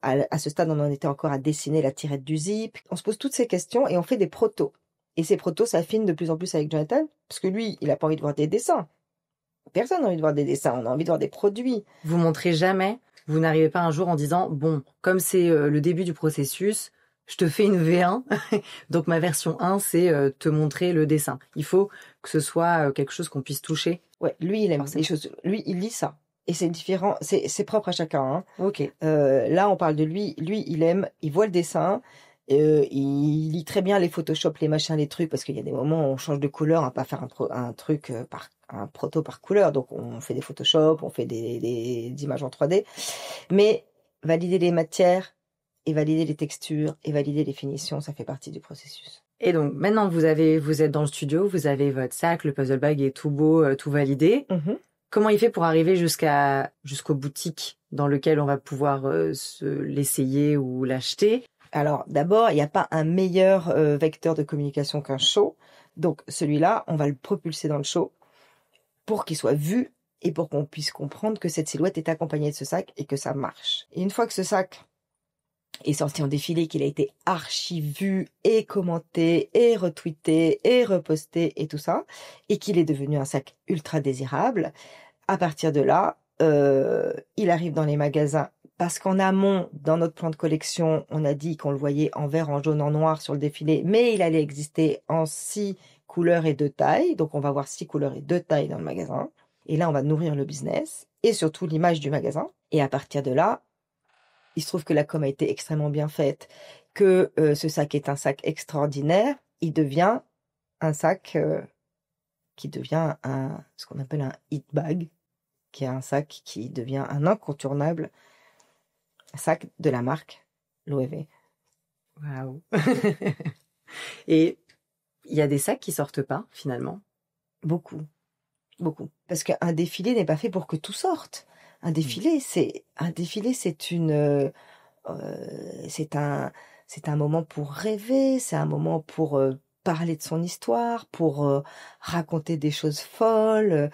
à ce stade, on en était encore à dessiner la tirette du zip. On se pose toutes ces questions et on fait des protos. Et ces protos s'affinent de plus en plus avec Jonathan parce que lui, il a pas envie de voir des dessins. Personne n'a envie de voir des dessins. On a envie de voir des produits. Vous montrez jamais. Vous n'arrivez pas un jour en disant bon, comme c'est le début du processus. Je te fais une V1, donc ma version 1, c'est te montrer le dessin. Il faut que ce soit quelque chose qu'on puisse toucher. Ouais, lui, il aime les choses. Lui, il lit ça. Et c'est différent, c'est propre à chacun. Hein. Ok. Là, on parle de lui. Lui, il voit le dessin. Il lit très bien les Photoshop, les machins, les trucs, parce qu'il y a des moments où on change de couleur, on va pas faire un truc un proto par couleur. Donc, on fait des Photoshop, on fait des images en 3D. Mais valider les matières, et valider les textures, et valider les finitions, ça fait partie du processus. Et donc, maintenant que vous êtes dans le studio, vous avez votre sac, le puzzle bag est tout beau, tout validé. Mm-hmm. Comment il fait pour arriver jusqu'aux boutiques dans lesquelles on va pouvoir l'essayer ou l'acheter? Alors, d'abord, il n'y a pas un meilleur vecteur de communication qu'un show. Donc, celui-là, on va le propulser dans le show pour qu'il soit vu et pour qu'on puisse comprendre que cette silhouette est accompagnée de ce sac et que ça marche. Et une fois que ce sac est sorti en défilé, qu'il a été archi vu et commenté et retweeté et reposté et tout ça, et qu'il est devenu un sac ultra désirable. À partir de là, il arrive dans les magasins parce qu'en amont, dans notre plan de collection, on a dit qu'on le voyait en vert, en jaune, en noir sur le défilé, mais il allait exister en 6 couleurs et 2 tailles. Donc on va voir 6 couleurs et 2 tailles dans le magasin. Et là, on va nourrir le business et surtout l'image du magasin. Et à partir de là, il se trouve que la com a été extrêmement bien faite, que ce sac est un sac extraordinaire. Il devient un sac qui devient ce qu'on appelle un hit bag, qui est un sac qui devient un incontournable sac de la marque Loewe. Waouh. Et il y a des sacs qui sortent pas, finalement? Beaucoup. Parce qu'un défilé n'est pas fait pour que tout sorte. Un défilé, c'est un moment pour rêver, c'est un moment pour parler de son histoire, pour raconter des choses folles.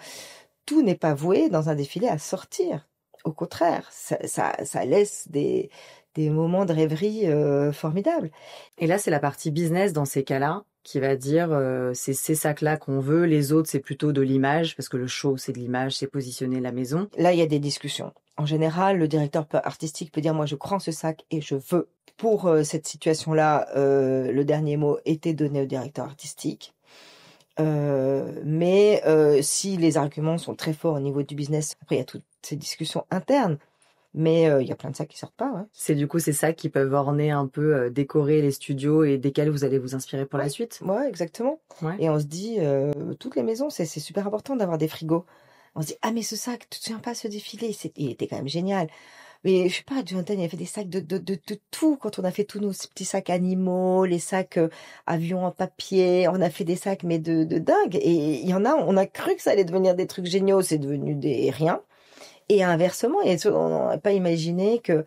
Tout n'est pas voué dans un défilé à sortir. Au contraire, ça laisse des moments de rêverie formidables. Et là, c'est la partie business dans ces cas-là qui va dire c'est ces sacs-là qu'on veut, les autres, c'est plutôt de l'image, parce que le show, c'est de l'image, c'est positionner la maison. Là, il y a des discussions. En général, le directeur artistique peut dire « moi, je crois en ce sac et je veux ». Pour cette situation-là, le dernier mot était donné au directeur artistique. Mais si les arguments sont très forts au niveau du business, après il y a toutes ces discussions internes, mais il y a plein de sacs qui sortent pas. Ouais. C'est ces sacs qui peuvent orner un peu, décorer les studios et desquels vous allez vous inspirer pour la suite. Ouais, exactement. Ouais. Et on se dit, toutes les maisons, c'est super important d'avoir des frigos. On se dit, ah mais ce sac, tu te souviens pas ce défilé, il était quand même génial. Mais je sais pas, Jonathan, il a fait des sacs de tout. Quand on a fait tous nos petits sacs animaux, les sacs avions en papier, on a fait des sacs mais de dingue. Et il y en a, on a cru que ça allait devenir des trucs géniaux, c'est devenu des rien. Et inversement, on n'aurait pas imaginé que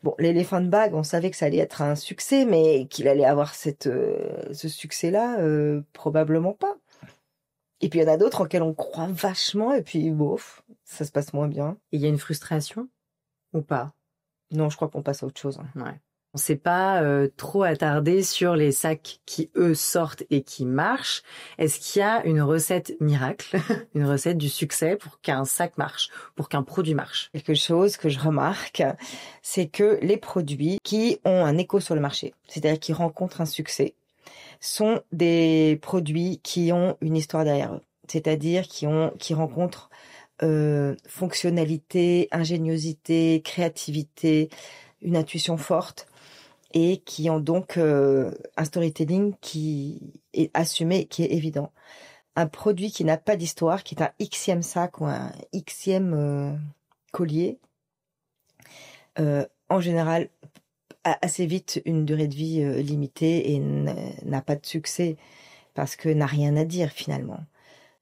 bon, l'éléphant bag, on savait que ça allait être un succès, mais qu'il allait avoir ce succès-là, probablement pas. Et puis il y en a d'autres auxquels on croit vachement, et puis bof, ça se passe moins bien. Et il y a une frustration? Ou pas? Non, je crois qu'on passe à autre chose. Ouais. On s'est pas trop attardé sur les sacs qui, eux, sortent et qui marchent. Est-ce qu'il y a une recette miracle, une recette du succès pour qu'un sac marche, pour qu'un produit marche? Quelque chose que je remarque, c'est que les produits qui ont un écho sur le marché, c'est-à-dire qui rencontrent un succès, sont des produits qui ont une histoire derrière eux. C'est-à-dire qui rencontrent fonctionnalité, ingéniosité, créativité, une intuition forte et qui ont donc un storytelling qui est assumé, qui est évident. Un produit qui n'a pas d'histoire, qui est un Xème sac ou un Xème collier, en général, a assez vite une durée de vie limitée et n'a pas de succès parce que n'a rien à dire finalement.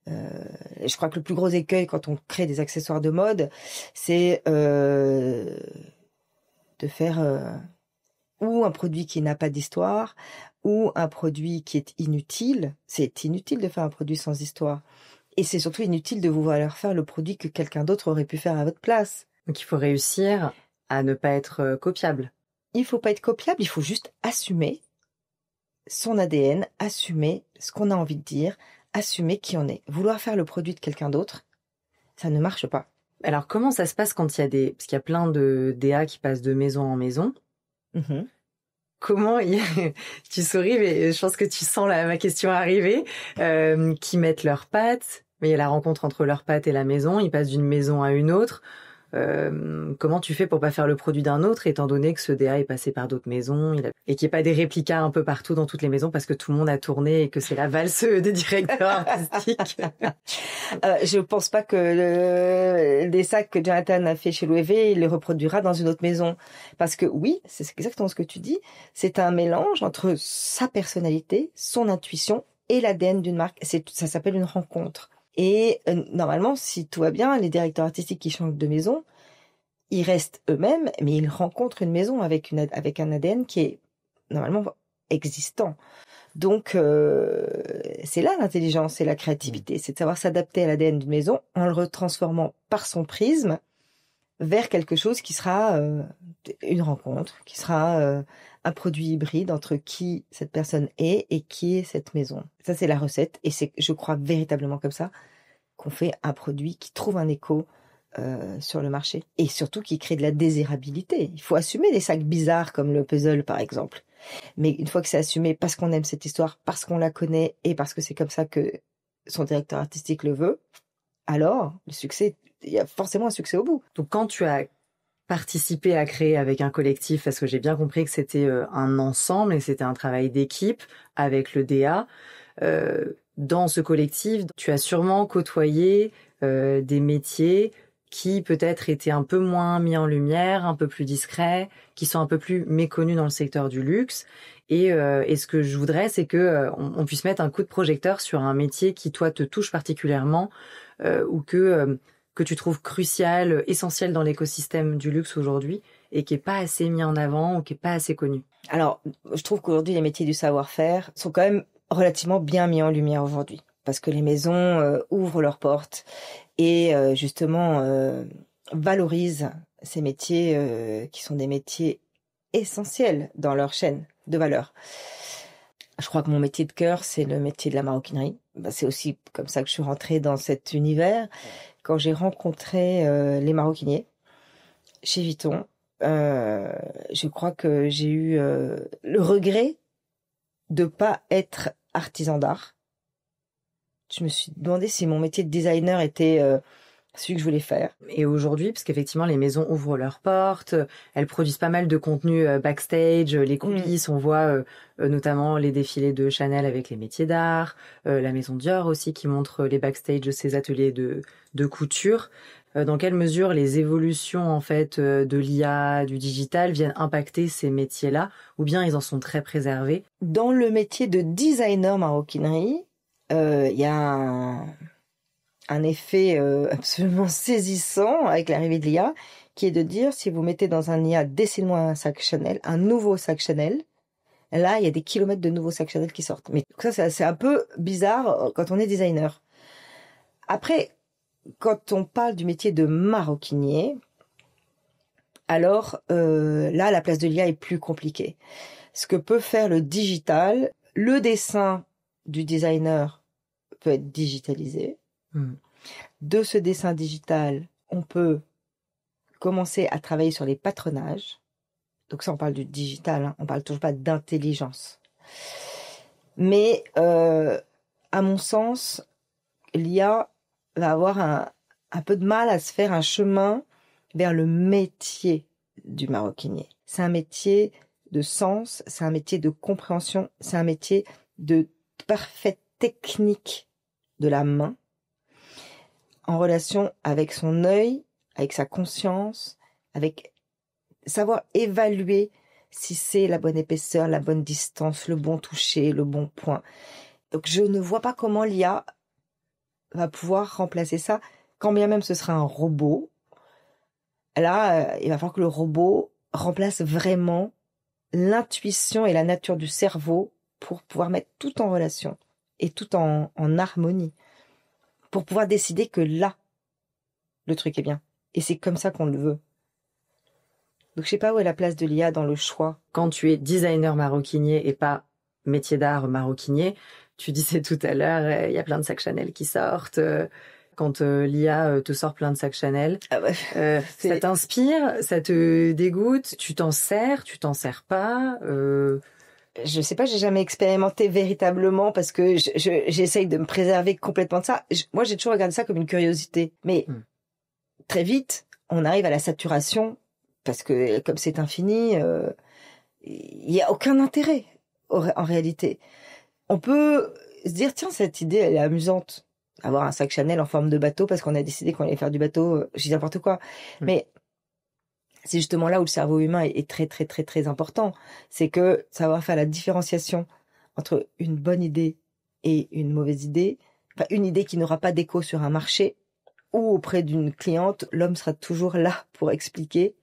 Je crois que le plus gros écueil quand on crée des accessoires de mode, c'est de faire ou un produit qui n'a pas d'histoire, ou un produit qui est inutile. C'est inutile de faire un produit sans histoire. Et c'est surtout inutile de vouloir faire le produit que quelqu'un d'autre aurait pu faire à votre place. Donc il faut réussir à ne pas être copiable. Il faut pas être copiable, il faut juste assumer son ADN, assumer ce qu'on a envie de dire, assumer qui on est. Vouloir faire le produit de quelqu'un d'autre, ça ne marche pas. Alors comment ça se passe quand il y a parce qu'il y a plein de DA qui passent de maison en maison. Mm-hmm. Comment tu souris, mais je pense que tu sens ma question arriver, qui mettent leurs pattes, mais il y a la rencontre entre leurs pattes et la maison, ils passent d'une maison à une autre. Comment tu fais pour pas faire le produit d'un autre, étant donné que ce DA est passé par d'autres maisons et qu'il n'y ait pas des réplicas un peu partout dans toutes les maisons parce que tout le monde a tourné et que c'est la valse des directeurs artistiques. Je pense pas que des sacs que Jonathan a fait chez Loewe, il les reproduira dans une autre maison. Parce que oui, c'est exactement ce que tu dis, c'est un mélange entre sa personnalité, son intuition et l'ADN d'une marque. Ça s'appelle une rencontre. Et normalement, si tout va bien, les directeurs artistiques qui changent de maison, ils restent eux-mêmes, mais ils rencontrent une maison avec un ADN qui est normalement existant. Donc, c'est là l'intelligence et la créativité, c'est de savoir s'adapter à l'ADN d'une maison en le retransformant par son prisme vers quelque chose qui sera une rencontre, qui sera un produit hybride entre qui cette personne est et qui est cette maison. Ça, c'est la recette et c'est, je crois véritablement comme ça, qu'on fait un produit qui trouve un écho sur le marché et surtout qui crée de la désirabilité. Il faut assumer des sacs bizarres comme le puzzle par exemple. Mais une fois que c'est assumé parce qu'on aime cette histoire, parce qu'on la connaît et parce que c'est comme ça que son directeur artistique le veut, alors le succès, il y a forcément un succès au bout. Donc quand tu as participé à créer avec un collectif, parce que j'ai bien compris que c'était un ensemble et c'était un travail d'équipe avec le DA, dans ce collectif, tu as sûrement côtoyé des métiers qui peut-être étaient un peu moins mis en lumière, un peu plus discrets, qui sont un peu plus méconnus dans le secteur du luxe. Et ce que je voudrais, c'est que on puisse mettre un coup de projecteur sur un métier qui, toi, te touche particulièrement ou que tu trouves crucial, essentiel dans l'écosystème du luxe aujourd'hui et qui est pas assez mis en avant ou qui est pas assez connu. Alors, je trouve qu'aujourd'hui, les métiers du savoir-faire sont quand même relativement bien mis en lumière aujourd'hui. Parce que les maisons ouvrent leurs portes et justement valorisent ces métiers qui sont des métiers essentiels dans leur chaîne de valeur. Je crois que mon métier de cœur, c'est le métier de la maroquinerie. C'est aussi comme ça que je suis rentrée dans cet univers. Quand j'ai rencontré les maroquiniers chez Vuitton, je crois que j'ai eu le regret de pas être artisan d'art. Je me suis demandé si mon métier de designer était celui que je voulais faire. Et aujourd'hui, parce qu'effectivement, les maisons ouvrent leurs portes, elles produisent pas mal de contenu backstage, les coulisses, on voit notamment les défilés de Chanel avec les métiers d'art, la maison Dior aussi qui montre les backstage de ses ateliers de couture. Dans quelle mesure les évolutions en fait de l'IA, du digital viennent impacter ces métiers-là, ou bien ils en sont très préservés? Dans le métier de designer maroquinerie, il y a un effet absolument saisissant avec l'arrivée de l'IA, qui est de dire, si vous mettez dans un IA, dessine-moi un sac Chanel, un nouveau sac Chanel, là, il y a des kilomètres de nouveaux sacs Chanel qui sortent. Mais ça, c'est un peu bizarre quand on est designer. Après, quand on parle du métier de maroquinier, alors là, la place de l'IA est plus compliquée. Ce que peut faire le digital, le dessin du designer peut être digitalisé. De ce dessin digital, on peut commencer à travailler sur les patronages. Donc ça, on parle du digital, hein. On parle toujours pas d'intelligence. Mais à mon sens, l'IA va avoir un peu de mal à se faire un chemin vers le métier du maroquinier. C'est un métier de sens, c'est un métier de compréhension, c'est un métier de parfaite technique de la main, en relation avec son œil, avec sa conscience, avec savoir évaluer si c'est la bonne épaisseur, la bonne distance, le bon toucher, le bon point. Donc je ne vois pas comment l'IA va pouvoir remplacer ça, quand bien même ce sera un robot. Là, il va falloir que le robot remplace vraiment l'intuition et la nature du cerveau pour pouvoir mettre tout en relation et tout en harmonie, pour pouvoir décider que là, le truc est bien. Et c'est comme ça qu'on le veut. Donc je sais pas où est la place de l'IA dans le choix. Quand tu es designer maroquinier et pas métier d'art maroquinier, tu disais tout à l'heure, il y a plein de sacs Chanel qui sortent. Quand l'IA te sort plein de sacs Chanel, ça t'inspire, ça te dégoûte, tu t'en sers pas Je sais pas, j'ai jamais expérimenté véritablement parce que j'essaye de me préserver complètement de ça. Moi, j'ai toujours regardé ça comme une curiosité. Mais très vite, on arrive à la saturation parce que comme c'est infini, il y a aucun intérêt en réalité. On peut se dire, tiens, cette idée, elle est amusante. Avoir un sac Chanel en forme de bateau parce qu'on a décidé qu'on allait faire du bateau, je dis n'importe quoi. Mais c'est justement là où le cerveau humain est très, très, très, très important. C'est que savoir faire la différenciation entre une bonne idée et une mauvaise idée, enfin, une idée qui n'aura pas d'écho sur un marché ou auprès d'une cliente, l'homme sera toujours là pour expliquer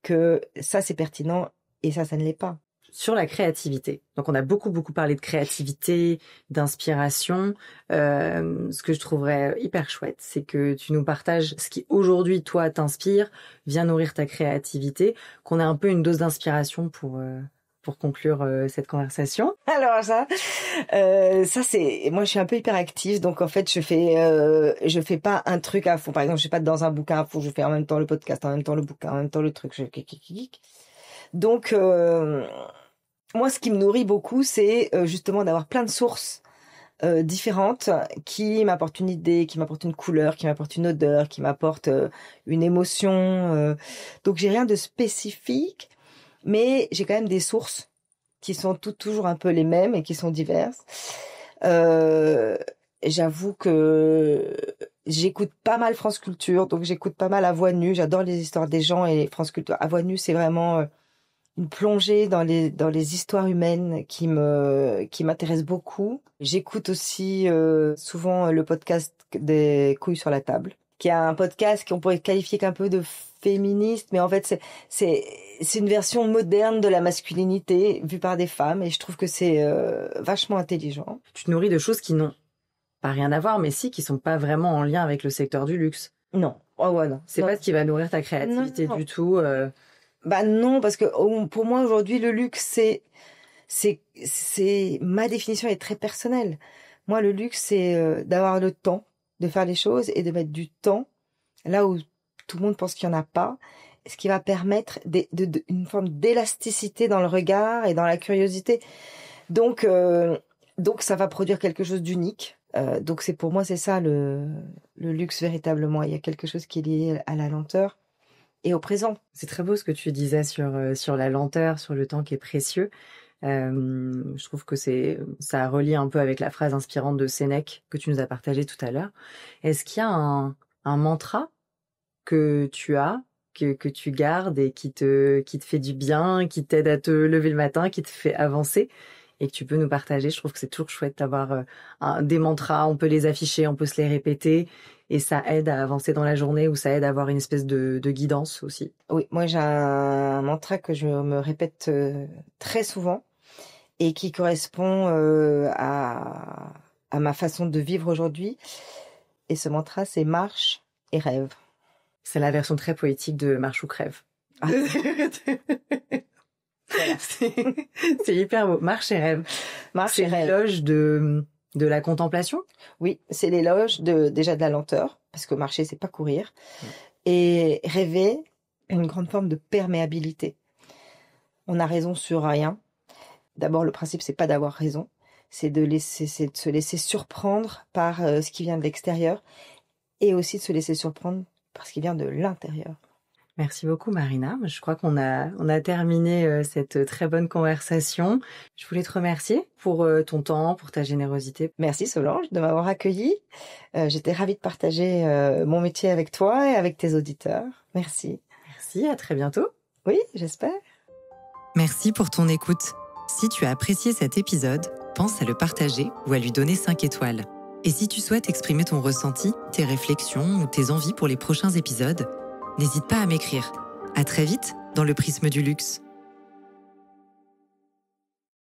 que ça, c'est pertinent et ça ne l'est pas. sur la créativité. Donc, on a beaucoup parlé de créativité, d'inspiration. Ce que je trouverais hyper chouette, c'est que tu nous partages ce qui, aujourd'hui, toi, t'inspire, vient nourrir ta créativité, qu'on ait un peu une dose d'inspiration pour conclure cette conversation. Alors ça c'est, moi je suis un peu hyperactive, donc en fait je fais pas un truc à fond. Par exemple, je suis pas dans un bouquin à fond, je fais en même temps le podcast, en même temps le bouquin, en même temps le truc. Donc moi ce qui me nourrit beaucoup, c'est justement d'avoir plein de sources différentes qui m'apportent une idée, qui m'apportent une couleur, qui m'apportent une odeur, qui m'apportent une émotion. Donc j'ai rien de spécifique, mais j'ai quand même des sources qui sont toujours un peu les mêmes et qui sont diverses. J'avoue que j'écoute pas mal France Culture, donc j'écoute pas mal À Voix Nue. J'adore les histoires des gens et France Culture. À Voix Nue, c'est vraiment une plongée dans les histoires humaines qui m'intéresse beaucoup. J'écoute aussi souvent le podcast des couilles sur la table, qui est un podcast qu'on pourrait qualifier qu'un peu de féministe, mais en fait c'est une version moderne de la masculinité vue par des femmes, et je trouve que c'est vachement intelligent. Tu te nourris de choses qui n'ont pas rien à voir, mais qui sont pas vraiment en lien avec le secteur du luxe. Non. Oh ouais, non. C'est pas ce qui va nourrir ta créativité du tout. Bah non, parce que pour moi aujourd'hui le luxe c'est ma définition est très personnelle. Moi le luxe c'est d'avoir le temps de faire les choses et de mettre du temps là où tout le monde pense qu'il y en a pas, ce qui va permettre une forme d'élasticité dans le regard et dans la curiosité. Donc ça va produire quelque chose d'unique. Donc pour moi c'est ça le luxe véritablement. Il y a quelque chose qui est lié à la lenteur et au présent. C'est très beau ce que tu disais sur la lenteur, sur le temps qui est précieux. Je trouve que ça relie un peu avec la phrase inspirante de Sénèque que tu nous as partagée tout à l'heure. Est-ce qu'il y a un mantra que tu as, que tu gardes et qui te fait du bien, qui t'aide à te lever le matin, qui te fait avancer et que tu peux nous partager? Je trouve que c'est toujours chouette d'avoir des mantras, on peut les afficher, on peut se les répéter et ça aide à avancer dans la journée ou ça aide à avoir une espèce de guidance aussi. Oui, moi j'ai un mantra que je me répète très souvent et qui correspond à ma façon de vivre aujourd'hui. Et ce mantra, c'est marche et rêve. C'est la version très poétique de Marche ou crève. Ah. Voilà. C'est hyper beau. Marche et rêve. Marche et rêve. C'est l'éloge de la contemplation. Oui, c'est l'éloge déjà de la lenteur, parce que marcher, c'est pas courir. Et rêver, une grande forme de perméabilité. On a raison sur rien. D'abord, le principe, c'est pas d'avoir raison. C'est de se laisser surprendre par ce qui vient de l'extérieur et aussi de se laisser surprendre par ce qui vient de l'intérieur. Merci beaucoup Marina. Je crois qu'on a terminé cette très bonne conversation. Je voulais te remercier pour ton temps, pour ta générosité. Merci Solange de m'avoir accueillie. J'étais ravie de partager mon métier avec toi et avec tes auditeurs. Merci. Merci, à très bientôt. Oui, j'espère. Merci pour ton écoute. Si tu as apprécié cet épisode, pense à le partager ou à lui donner 5 étoiles. Et si tu souhaites exprimer ton ressenti, tes réflexions ou tes envies pour les prochains épisodes, n'hésite pas à m'écrire. À très vite dans le Prisme du Luxe.